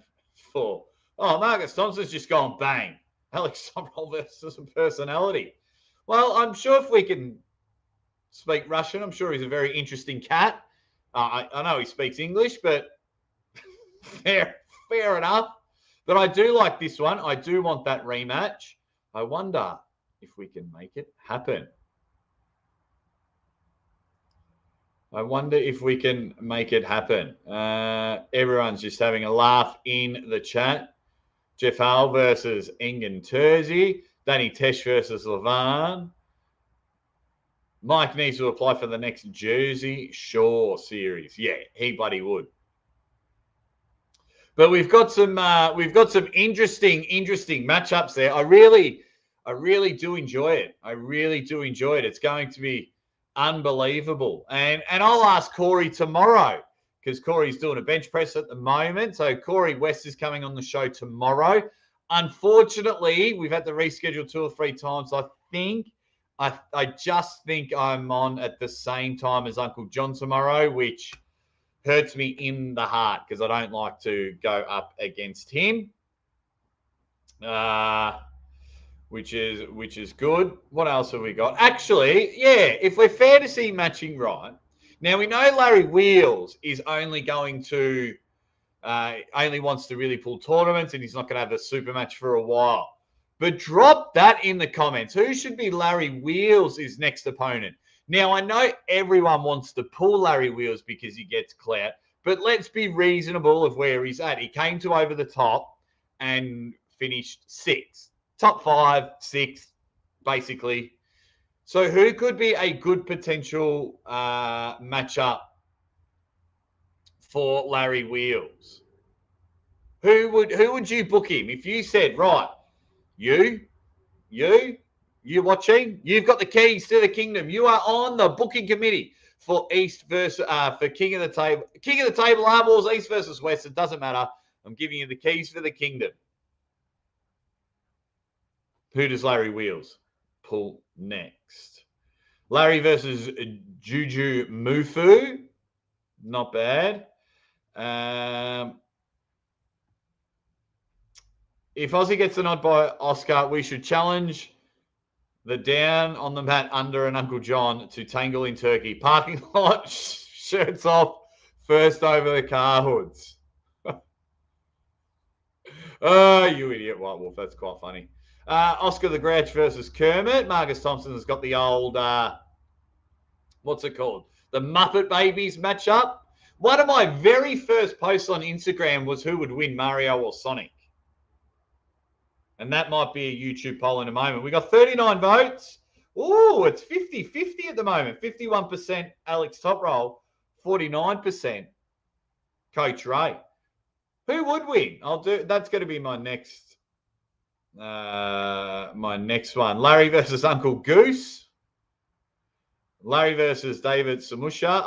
for. Oh, Marcus Thompson's just gone bang. Alex Toproll versus a personality. Well, I'm sure if we can speak Russian, I'm sure he's a very interesting cat. I know he speaks English, but fair enough. But I do like this one. I do want that rematch. I wonder if we can make it happen. I wonder if we can make it happen. Everyone's just having a laugh in the chat. Jeff Hull versus Engen Terzi. Danny Tesh versus Levan. Mike needs to apply for the next Jersey Shore series. Yeah, he bloody would. But we've got some interesting matchups there. I really do enjoy it. I really do enjoy it. It's going to be unbelievable. And I'll ask Corey tomorrow because Corey's doing a bench press at the moment. So Corey West is coming on the show tomorrow. Unfortunately, we've had to reschedule 2 or 3 times. I just think I'm on at the same time as Uncle John tomorrow, which hurts me in the heart because I don't like to go up against him, which is good. What else have we got? Actually, yeah, if we're fantasy matching right, now we know Larry Wheels is only going to only wants to really pull tournaments and he's not going to have a super match for a while. But drop that in the comments. Who should be Larry Wheels' next opponent? Now, I know everyone wants to pull Larry Wheels because he gets clout, but let's be reasonable of where he's at. He came to over the top and finished 6th. Top 5, 6th, basically. So who could be a good potential matchup for Larry Wheels? Who would you book him? If you said, right, you watching, you've got the keys to the kingdom. You are on the booking committee for East versus for King of the Table. King of the Table eyeballs, East versus West. It doesn't matter. I'm giving you the keys for the kingdom. Who does Larry Wheels pull next? Larry versus Juju Mufu. Not bad. If Aussie gets the nod by Oscar, we should challenge the down on the mat under and Uncle John to tangle in Turkey. Parking lot, shirts off, first over the car hoods. Oh, you idiot, White Wolf. That's quite funny. Oscar the Grouch versus Kermit. Marcus Thompson has got the old, what's it called? The Muppet Babies matchup. One of my very first posts on Instagram was who would win, Mario or Sonic. And that might be a YouTube poll in a moment. We got 39 votes. Oh, it's 50-50 at the moment. 51% Alex Toproll, 49% Coach Ray. Who would win? That's going to be my next one. Larry versus Uncle Goose. Larry versus David Samusha.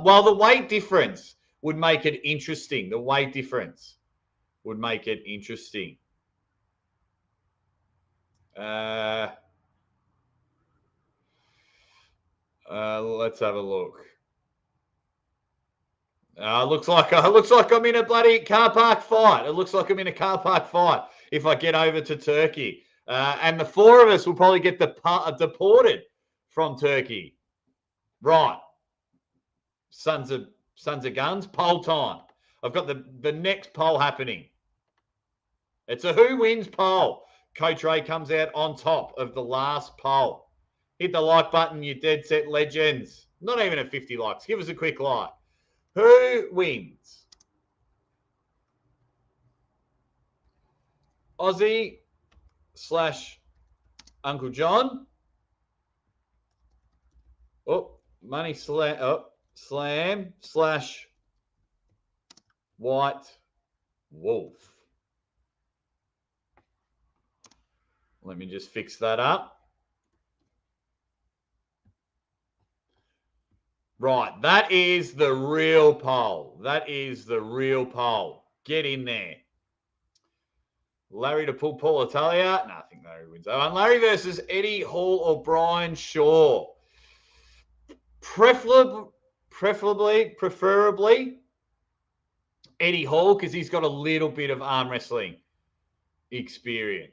Well, the weight difference would make it interesting. The weight difference would make it interesting. Let's have a look. Looks like I'm in a bloody car park fight. It looks like I'm in a car park fight if I get over to Turkey. And the 4 of us will probably get deported from Turkey. Right. Sons of guns. Poll time. I've got the next poll happening. It's a who wins poll. Coach Ray comes out on top of the last poll. Hit the like button, you dead set legends. Not even at 50 likes. Give us a quick like. Who wins? Aussie / Uncle John. Oh, money slam. Oh, slam / White Wolf. Let me just fix that up. Right, that is the real poll. That is the real poll. Get in there. Larry to pull Paul Italia. No, I think Larry wins. And Larry versus Eddie Hall or Brian Shaw. Preferably Eddie Hall because he's got a little bit of arm wrestling experience.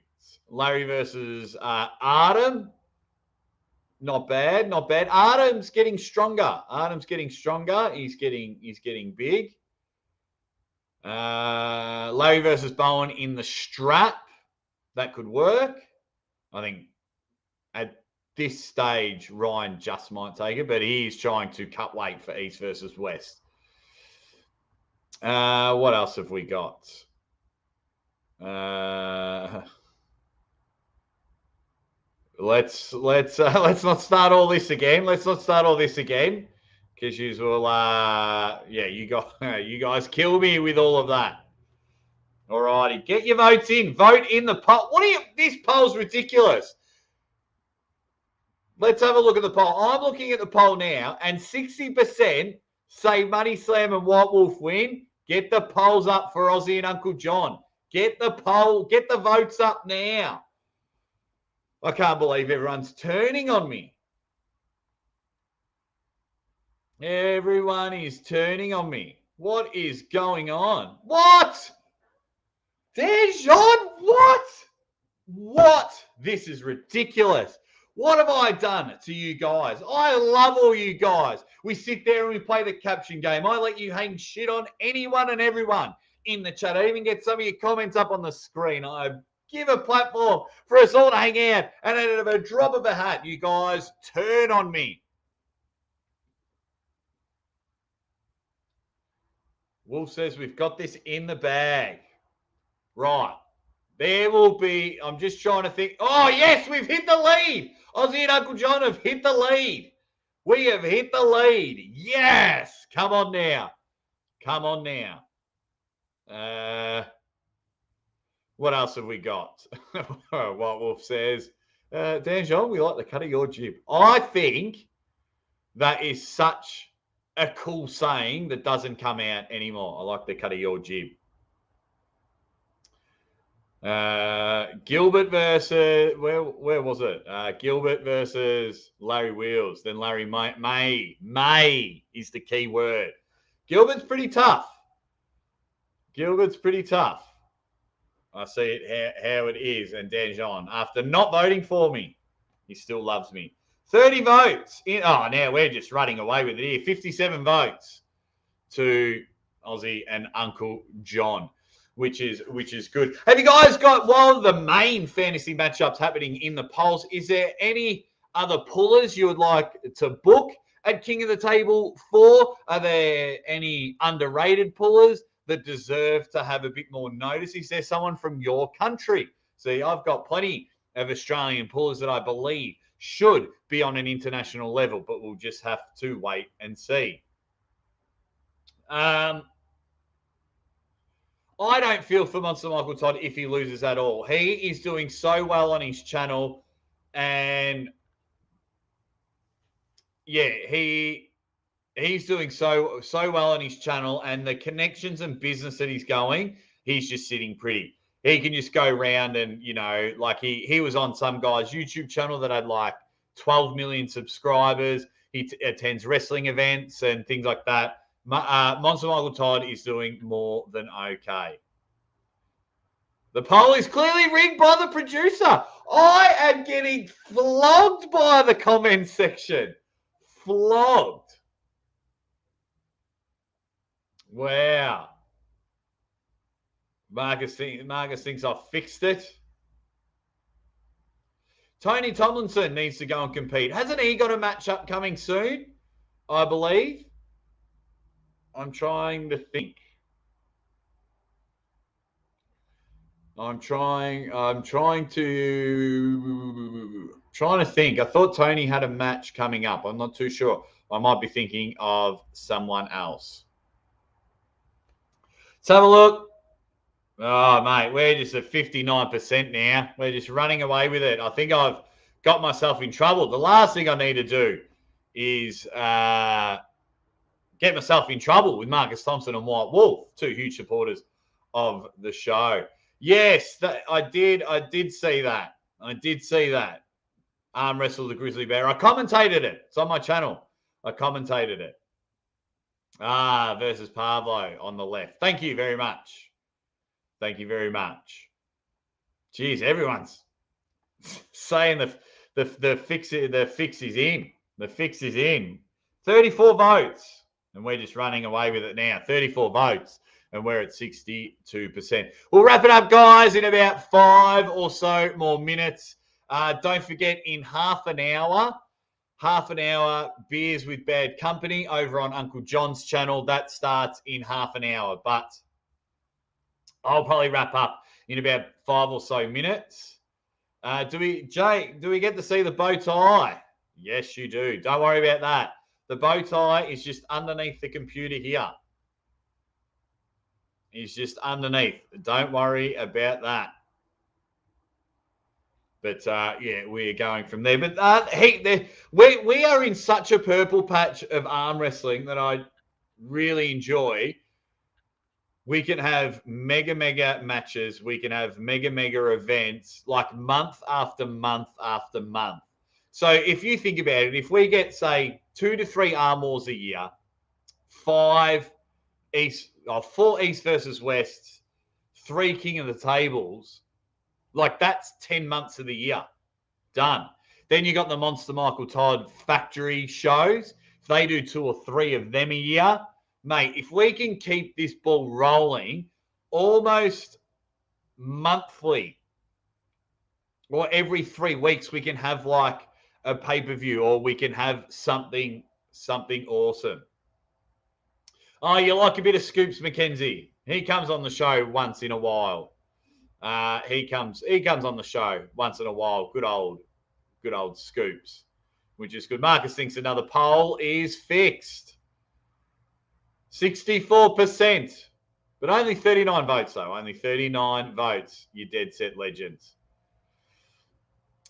Larry versus Artem. Not bad. Artem's getting stronger. He's getting big. Larry versus Bowen in the strap. That could work. I think at this stage, Ryan just might take it, but he is trying to cut weight for East versus West. What else have we got? let's not start all this again. Let's not start all this again, because you will, you guys kill me with all of that. All righty, get your votes in. Vote in the poll. This poll's ridiculous. Let's have a look at the poll. I'm looking at the poll now, and 60% say Money Slam and White Wolf win. Get the polls up for Aussie and Uncle John. Get the votes up now. I can't believe everyone's turning on me. Everyone is turning on me. What is going on? What? Dejan, what? What? This is ridiculous. What have I done to you guys? I love all you guys. We sit there and we play the caption game. I let you hang shit on anyone and everyone in the chat. I even get some of your comments up on the screen. I give a platform for us all to hang out. And at a drop of a hat, you guys turn on me. Wolf says we've got this in the bag. Right. There will be, I'm just trying to think. Oh, yes, we've hit the lead. Aussie and Uncle John have hit the lead. We have hit the lead. Yes. Come on now. Come on now. What else have we got? What Wolf says. Dan John, we like the cut of your jib. I think that is such a cool saying that doesn't come out anymore. I like the cut of your jib. Gilbert versus where was it? Gilbert versus Larry Wheels. Then Larry May is the key word. Gilbert's pretty tough. I see it how it is. And Danjon, after not voting for me, he still loves me. 30 votes. Now we're just running away with it here. 57 votes to Aussie and Uncle John, which is good. Have you guys got, while the main fantasy matchups happening in the polls, is there any other pullers you would like to book at King of the Table for? Are there any underrated pullers that deserve to have a bit more notice? Is there someone from your country? See, I've got plenty of Australian pullers that I believe should be on an international level, but we'll just have to wait and see. I don't feel for Monster Michael Todd if he loses at all. He is doing so well on his channel, and yeah, he's doing so well on his channel, and the connections and business that he's going, he's just sitting pretty. He can just go around and, like he was on some guy's YouTube channel that had like 12 million subscribers. He attends wrestling events and things like that. Monster Michael Todd is doing more than okay. The poll is clearly rigged by the producer. I am getting flogged by the comment section. Flogged. Wow. Marcus thinks I've fixed it. Tony Tomlinson needs to go and compete. Hasn't he got a matchup coming soon? I believe. I'm trying to think. I'm trying to think. I thought Tony had a match coming up. I'm not too sure. I might be thinking of someone else. Let's have a look. Oh, mate, we're just at 59% now. We're just running away with it. I think I've got myself in trouble. The last thing I need to do is get myself in trouble with Marcus Thompson and White Wolf, two huge supporters of the show. Yes, I did see that. Arm wrestle the grizzly bear. I commentated it. It's on my channel. I commentated it. Versus Pablo on the left. Thank you very much. Thank you very much. Jeez, everyone's saying the fix is in. The fix is in. 34 votes. And we're just running away with it now. 34 votes. And we're at 62%. We'll wrap it up, guys, in about 5 or so more minutes. Don't forget, in half an hour, Beers with Bad Company over on Uncle John's channel. That starts in half an hour. But I'll probably wrap up in about 5 or so minutes. Do we get to see the bow tie? Yes, you do. Don't worry about that. The bow tie is just underneath the computer here. It's just underneath. Don't worry about that. But yeah, we are going from there. But we are in such a purple patch of arm wrestling that I really enjoy. We can have mega matches. We can have mega events like month after month after month. So if you think about it, if we get, say, 2 to 3 arm wars a year, 4 East versus West, 3 King of the Tables, like that's 10 months of the year. Done. Then you got the Monster Michael Todd factory shows. If they do 2 or 3 of them a year, mate, if we can keep this ball rolling almost monthly or every 3 weeks, we can have like a pay-per-view or we can have something awesome. Oh, you like a bit of Scoops McKenzie? He comes on the show once in a while. He comes on the show once in a while. Good old Scoops, which is good. Marcus thinks another poll is fixed. 64%, but only 39 votes, though. Only 39 votes, you dead set legends.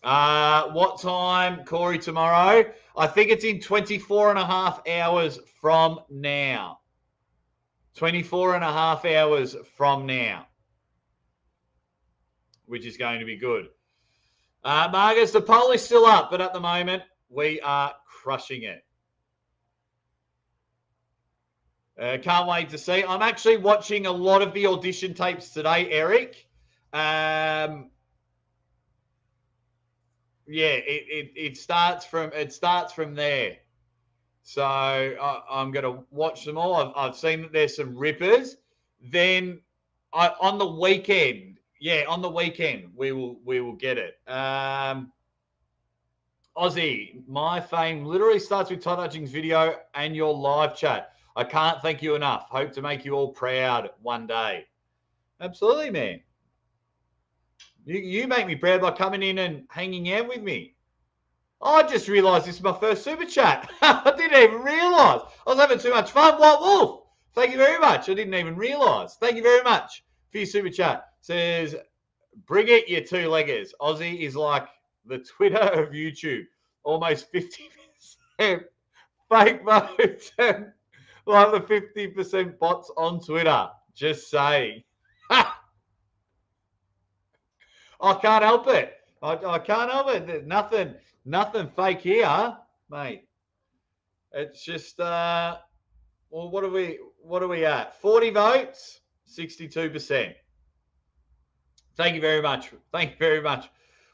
What time, Corey, tomorrow? I think it's in 24 and a half hours from now. 24 and a half hours from now, which is going to be good. Marcus, the poll is still up, but at the moment, we are crushing it. Can't wait to see. I'm actually watching a lot of the audition tapes today, Eric. Yeah, it starts from there. So I'm going to watch them all. I've seen that there's some rippers. Then on the weekend, we will get it. Aussie, my fame literally starts with Todd Hutchings' video and your live chat. I can't thank you enough. Hope to make you all proud one day. Absolutely, man. You make me proud by coming in and hanging out with me. I just realised this is my first super chat. I didn't even realise. I was having too much fun. White Wolf, thank you very much. I didn't even realise. Thank you very much for your super chat. Says, bring it, you 2-leggers. Aussie is like the Twitter of YouTube. Almost 50% fake votes and like the 50% bots on Twitter. Just saying. I can't help it. I can't help it. There's nothing fake here, mate. It's just well, what are we at? 40 votes, 62%. Thank you very much. Thank you very much,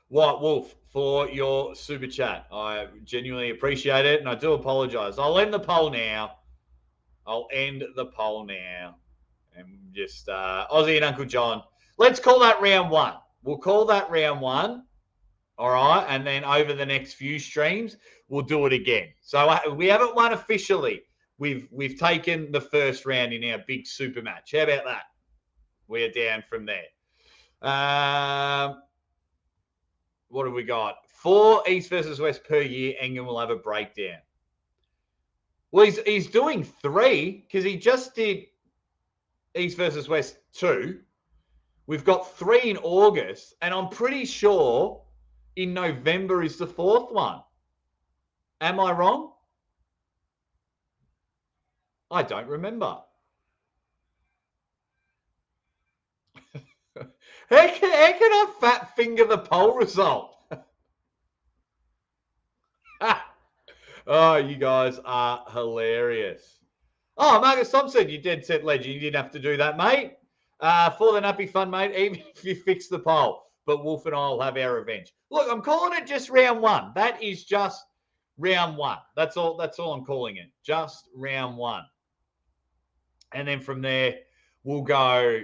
White Wolf, for your super chat. I genuinely appreciate it, and I do apologize. I'll end the poll now. And just Aussie and Uncle John. Let's call that round 1. We'll call that round 1. All right. And then over the next few streams, we'll do it again. So we haven't won officially. We've taken the first round in our big super match. How about that? We're down from there. What have we got? 4 East versus West per year. Engen will have a breakdown. Well, he's doing 3 because he just did East versus West 2. We've got 3 in August, and I'm pretty sure in November is the 4th one. Am I wrong? I don't remember. How can I fat finger the poll result? Oh, you guys are hilarious. Oh, Marcus Thompson, you dead set legend. You didn't have to do that, mate. For the nappy fun, mate, even if you fix the poll. But Wolf and I will have our revenge. Look, I'm calling it just round 1. That is just round 1. That's all I'm calling it. Just round 1. And then from there, we'll go,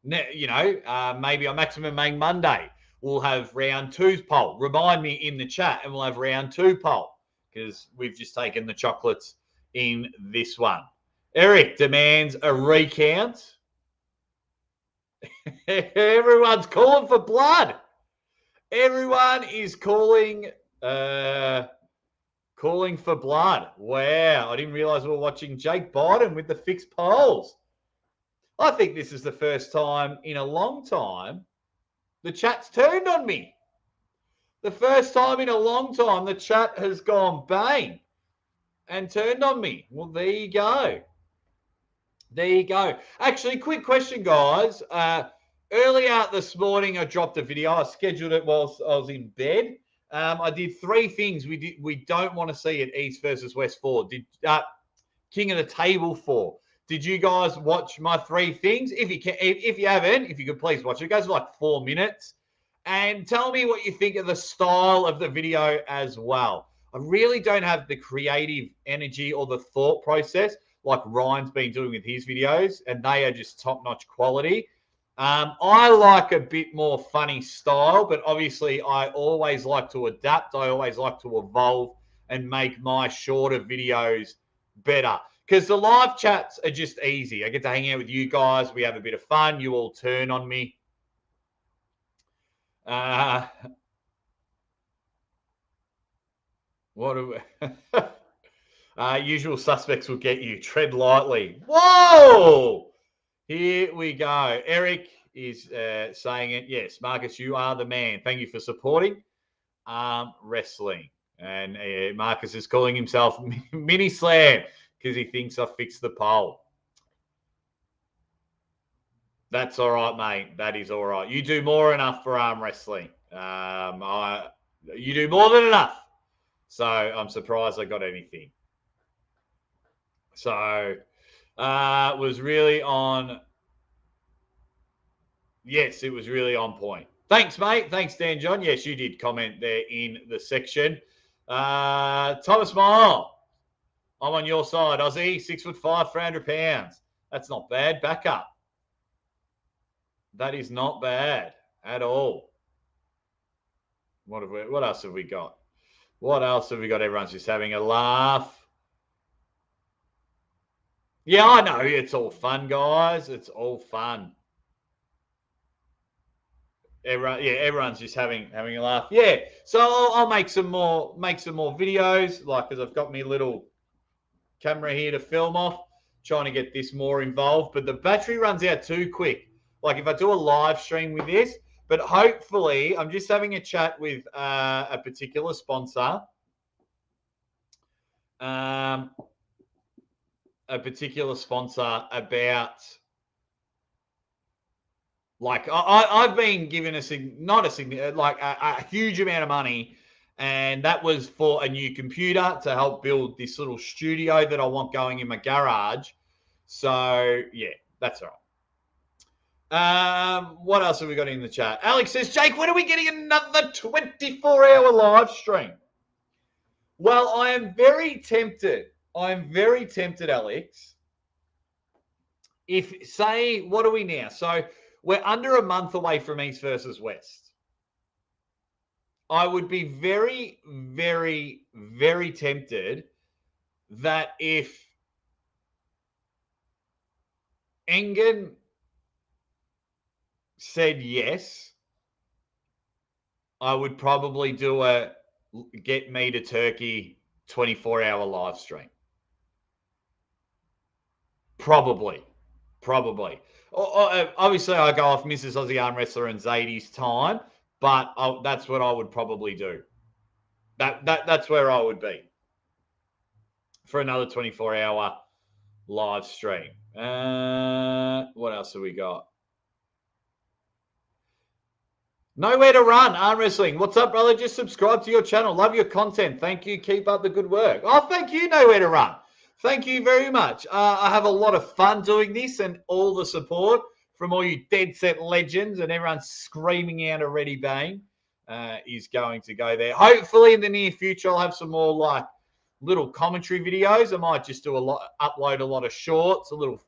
maybe on Maximum Mang Monday, we'll have round 2's poll. Remind me in the chat, and we'll have round 2 poll because we've just taken the chocolates in this one. Eric demands a recount. Everyone's calling for blood. Everyone is calling calling for blood. Wow, I didn't realize we were watching Jake Biden with the fixed polls. I think this is the first time in a long time the chat's turned on me. The first time in a long time the chat has gone bang and turned on me. Well, there you go. There you go. Actually, quick question, guys. Earlier this morning, I dropped a video. I scheduled it whilst I was in bed. I did 3 things we don't want to see at East versus West 4. King of the Table 4. Did you guys watch my 3 things? If you haven't, if you could please watch it. It goes for like 4 minutes. And tell me what you think of the style of the video as well. I really don't have the creative energy or the thought process like Ryan's been doing with his videos, and they are just top-notch quality. I like a bit more funny style, but obviously I always like to adapt. I always like to evolve and make my shorter videos better, because the live chats are just easy. I get to hang out with you guys. We have a bit of fun. You all turn on me. What do we... usual suspects will get you. Tread lightly. Whoa! Here we go. Eric is saying it. Yes, Marcus, you are the man. Thank you for supporting wrestling. And Marcus is calling himself Mini Slam because he thinks I fixed the poll. That's all right, mate. That is all right. You do more than enough for arm wrestling. You do more than enough. So I'm surprised I got anything. So it was really on. Yes, it was really on point. Thanks, mate. Thanks, Dan John. Yes, you did comment there in the section. Thomas Mile, I'm on your side. Aussie, 6'5", 300 pounds. That's not bad. Back up. That is not bad at all. What else have we got? What else have we got? Everyone's just having a laugh. Yeah, I know. It's all fun, guys. It's all fun. Everyone's just having a laugh. Yeah, so I'll make some more videos, like, because I've got my little camera here to film off, trying to get this more involved. But the battery runs out too quick. Like if I do a live stream with this, but hopefully I'm just having a chat with a particular sponsor. A particular sponsor about. Like I've been given a huge amount of money, and that was for a new computer to help build this little studio that I want going in my garage. So yeah, that's all right. What else have we got in the chat? Alex says, Jake, when are we getting another 24-hour live stream? Well, I am very tempted. Alex. If say, what are we now? So we're under a month away from East versus West. I would be very, very, very tempted that if Engen said yes, I would probably do a get me to Turkey 24-hour live stream. Probably. Obviously, I go off Mrs. Aussie Arm Wrestler and Zadie's time, but that's what I would probably do. That's where I would be for another 24-hour live stream. What else have we got? Nowhere to Run, Arm Wrestling. What's up, brother? Just subscribe to your channel. Love your content. Thank you. Keep up the good work. Oh, thank you, Nowhere to Run. Thank you very much. I have a lot of fun doing this, and all the support from all you dead set legends and everyone screaming out a ready bang is going to go there. Hopefully in the near future, I'll have some more like little commentary videos. I might just upload a lot of shorts, a little,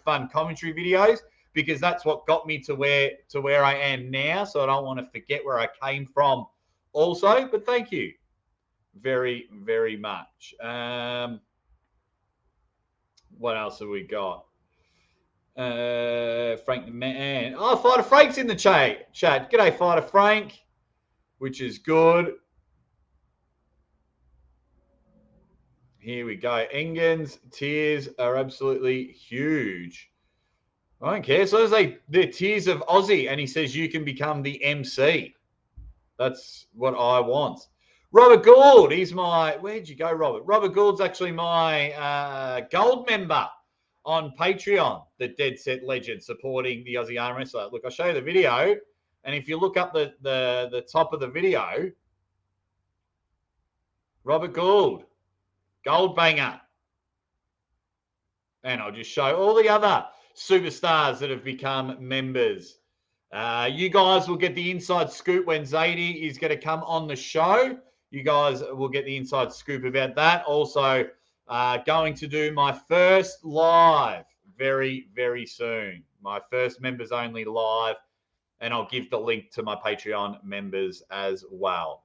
fun commentary videos, because that's what got me to where I am now. So I don't want to forget where I came from also, but thank you very, very much. What else have we got? Frank the Man. Oh, Fighter Frank's in the chat. G'day, Fighter Frank. which is good. Here we go. Engen's tiers are absolutely huge. I don't care. So as the tiers of Aussie, and he says you can become the MC. That's what I want. Robert Gould, he's my. Where'd you go, Robert? Robert Gould's actually my gold member on Patreon, the Dead Set Legend, supporting the Aussie Arm Wrestler. Look, I'll show you the video, and if you look up the top of the video, Robert Gould, gold banger. And I'll just show all the other superstars that have become members. You guys will get the inside scoop when Zadie is going to come on the show. You guys will get the inside scoop about that. Also, going to do my first live very, very soon. My first members only live. And I'll give the link to my Patreon members as well,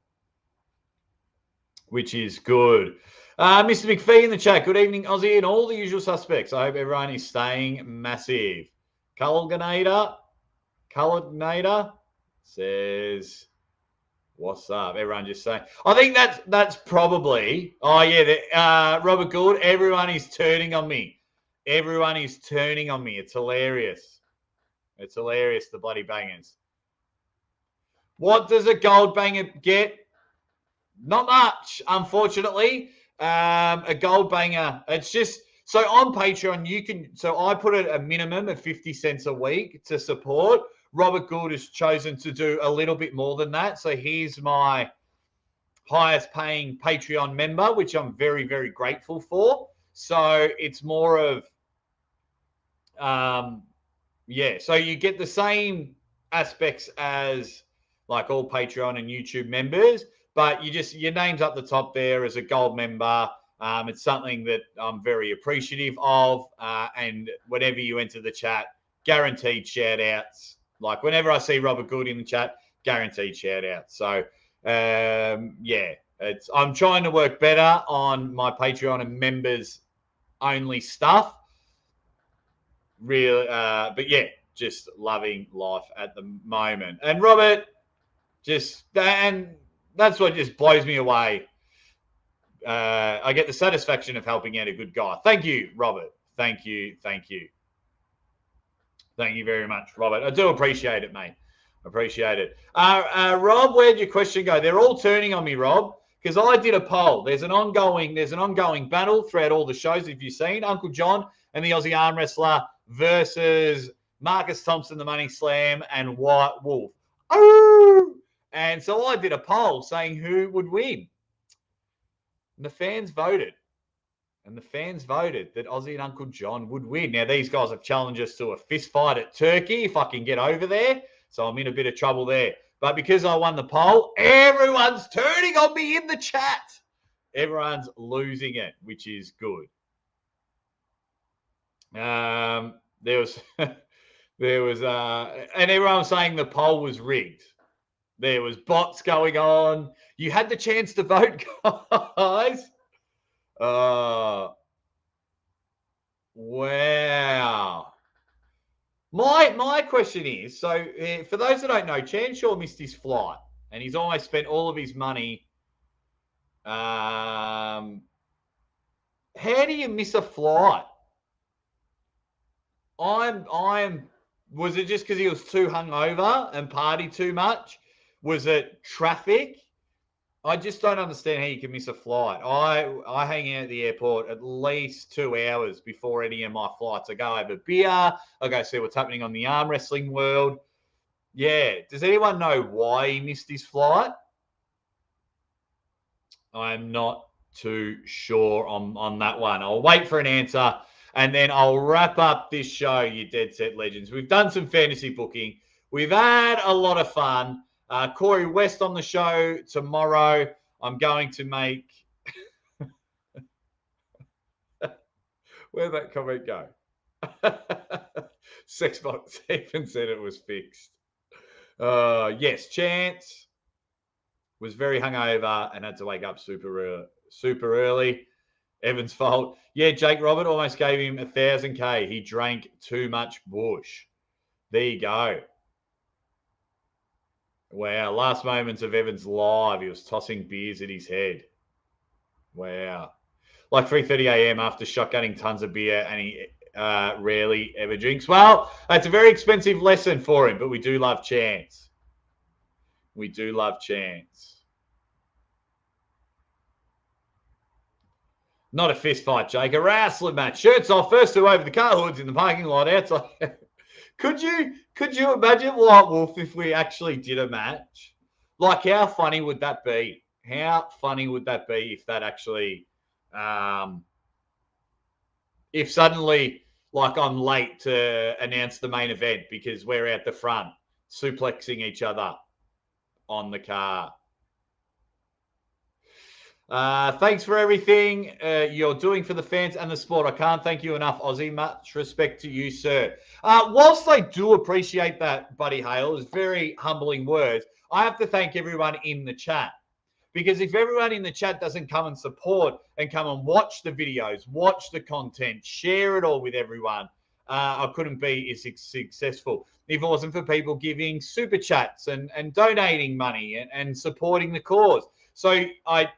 which is good. Mr. McPhee in the chat. Good evening, Aussie, and all the usual suspects. I hope everyone is staying massive. Colganator says, what's up? Everyone just saying. I think that's probably. Oh, yeah. Robert Gould, everyone is turning on me. Everyone is turning on me. It's hilarious. It's hilarious, the bloody bangers. What does a gold banger get? Not much, unfortunately. A gold banger. It's just so on Patreon you can. So I put a minimum of 50 cents a week to support. Robert Gould has chosen to do a little bit more than that. So he's my highest paying Patreon member, which I'm very, very grateful for. So it's more of, so you get the same aspects as like all Patreon and YouTube members, but your name's up the top there as a gold member. It's something that I'm very appreciative of. And whenever you enter the chat, guaranteed shout outs. Like whenever I see Robert Gould in the chat, guaranteed shout outs. So, I'm trying to work better on my Patreon and members only stuff. Really, but yeah, just loving life at the moment. And Robert, and that's what just blows me away. I get the satisfaction of helping out a good guy. Thank you, Robert. Thank you. Thank you very much, Robert. I do appreciate it, mate. Appreciate it. Rob, where'd your question go? They're all turning on me, Rob, because I did a poll. There's an ongoing battle throughout all the shows. If you've seen Uncle John and the Aussie Arm Wrestler versus Marcus Thompson, the Money Slam, and White Wolf. Oh! And so I did a poll saying who would win. And the fans voted. And the fans voted that Aussie and Uncle John would win. Now, these guys have challenged us to a fist fight at Turkey if I can get over there. So I'm in a bit of trouble there. But because I won the poll, everyone's turning on me in the chat. Everyone's losing it, which is good. There was, and everyone was saying the poll was rigged. There was bots going on. You had the chance to vote, guys. Wow. My question is, so for those that don't know, Chanshaw missed his flight and he's almost spent all of his money. How do you miss a flight? Was it just because he was too hungover and partied too much? Was it traffic? I just don't understand how you can miss a flight. I hang out at the airport at least 2 hours before any of my flights. I go over beer. I go see what's happening on the arm wrestling world. Yeah. Does anyone know why he missed his flight? I'm not too sure on that one. I'll wait for an answer, and then I'll wrap up this show, you Dead Set Legends. We've done some fantasy booking. We've had a lot of fun. Corey West on the show tomorrow. I'm going to make... Where'd that comment go? Sexbox even said it was fixed. Yes, Chance was very hungover and had to wake up super early. Evan's fault. Yeah, Jake Robert almost gave him 1,000K. He drank too much bush. There you go. Wow. Last moments of Evans live. He was tossing beers at his head. Wow. Like 3:30 a.m. after shotgunning tons of beer, and he rarely ever drinks. Well, that's a very expensive lesson for him, but we do love Chance. We do love Chance. Not a fist fight, Jake. A wrestling match. Shirts off. First two over the car hoods in the parking lot outside. Could you imagine White Wolf if we actually did a match? Like, how funny would that be? How funny would that be if that actually, if suddenly, like, I'm late to announce the main event because we're out the front suplexing each other on the car. Thanks for everything you're doing for the fans and the sport. I can't thank you enough, Aussie. Much respect to you, sir. Whilst I do appreciate that, Buddy Hale, it's very humbling words, I have to thank everyone in the chat. Because if everyone in the chat doesn't come and support and come and watch the videos, watch the content, share it all with everyone, I couldn't be as successful. If it wasn't for people giving super chats and donating money and supporting the cause. So I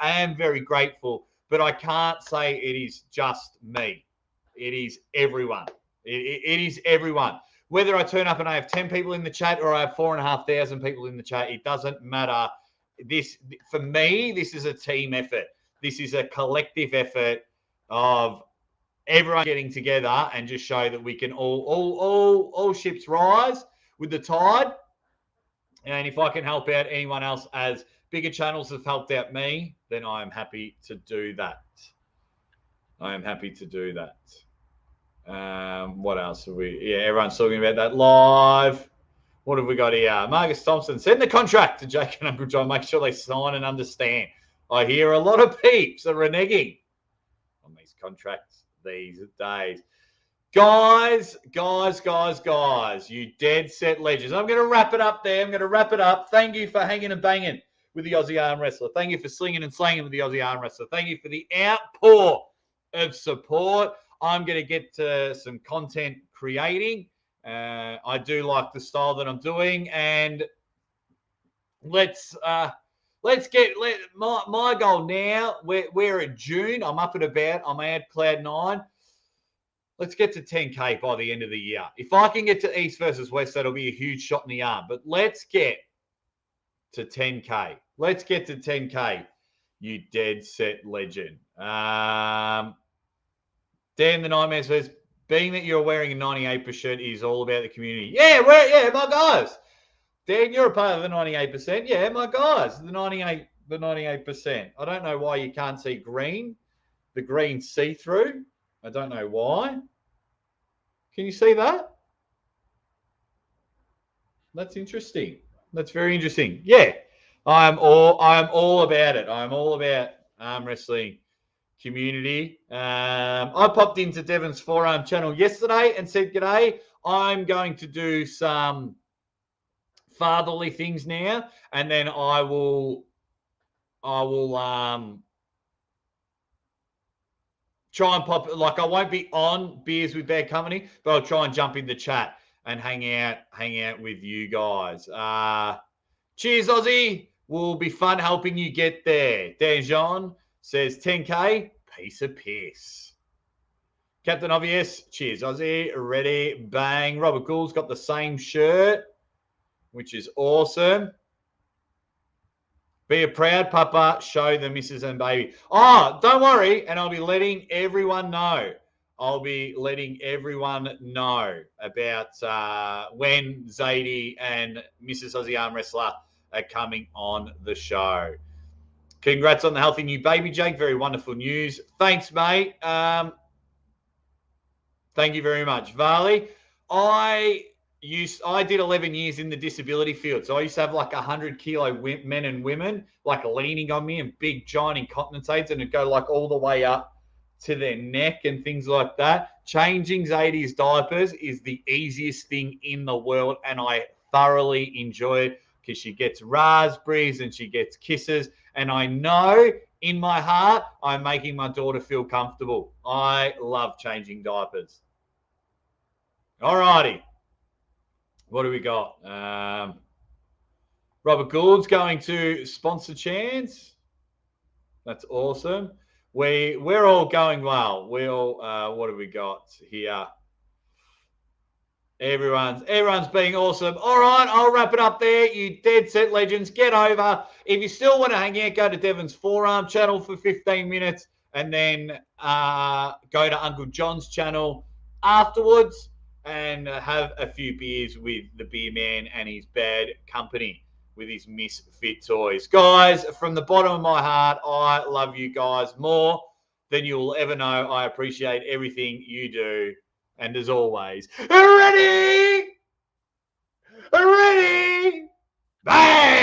am very grateful, but I can't say it is just me. It is everyone. It is everyone. Whether I turn up and I have 10 people in the chat or I have 4,500 people in the chat, it doesn't matter. This, for me, this is a team effort. This is a collective effort of everyone getting together and just show that we can all ships rise with the tide. And if I can help out anyone else as bigger channels have helped out me, then I am happy to do that. I am happy to do that. What else have we? Yeah, everyone's talking about that live. What have we got here? Marcus Thompson, send the contract to Jake and Uncle John. Make sure they sign and understand. I hear a lot of peeps are reneging on these contracts these days. Guys, you dead set legends. I'm going to wrap it up there. I'm going to wrap it up. Thank you for hanging and banging with the Aussie Arm Wrestler. Thank you for slinging and slanging with the Aussie Arm Wrestler. Thank you for the outpour of support. I'm going to get to some content creating. I do like the style that I'm doing, and let's get my goal now. We're at June. I'm up and about. I'm at cloud 9. Let's get to 10K by the end of the year. If I can get to East versus West, that'll be a huge shot in the arm. But let's get to 10K. Let's get to 10K, you dead set legend. Dan the Nightmare says, being that you're wearing a 98% is all about the community. Yeah, my guys. Dan, you're a part of the 98%. Yeah, my guys, the 98%. I don't know why you can't see green. The green see-through. I don't know why. Can you see that? That's interesting. That's very interesting. Yeah, I'm all about it. I'm all about arm wrestling community. I popped into Devon's Forearm channel yesterday and said, g'day, I'm going to do some fatherly things now, and then I will try and pop, like, I won't be on Beers with Bad Company, but I'll try and jump in the chat and hang out with you guys. Cheers, Aussie. Will be fun helping you get there. Dejan says 10K, piece of piss. Captain Obvious, cheers, Aussie. Ready, bang. Robert Gould's got the same shirt, which is awesome. Be a proud papa, show the missus and baby. Oh, don't worry, and I'll be letting everyone know. I'll be letting everyone know about when Zadie and Mrs. Aussie Arm Wrestler are coming on the show. Congrats on the healthy new baby, Jake. Very wonderful news. Thanks, mate. Thank you very much. Varley, I did 11 years in the disability field. So I used to have like 100-kilo men and women like leaning on me and big giant incontinence aids, and it'd go like all the way up to their neck and things like that. Changing Zadie's diapers is the easiest thing in the world, and I thoroughly enjoy it because she gets raspberries and she gets kisses, and I know in my heart I'm making my daughter feel comfortable. I love changing diapers. All righty. What do we got? Robert Gould's going to sponsor Chance. That's awesome. We're all going well. We all what have we got here? Everyone's being awesome. All right, I'll wrap it up there. You dead set legends, get over. If you still want to hang out, go to Devon's Forearm channel for 15 minutes and then go to Uncle John's channel afterwards and have a few beers with the beer man and his bad company with his misfit toys. Guys, from the bottom of my heart, I love you guys more than you'll ever know. I appreciate everything you do. And as always, ready? Ready? Bang!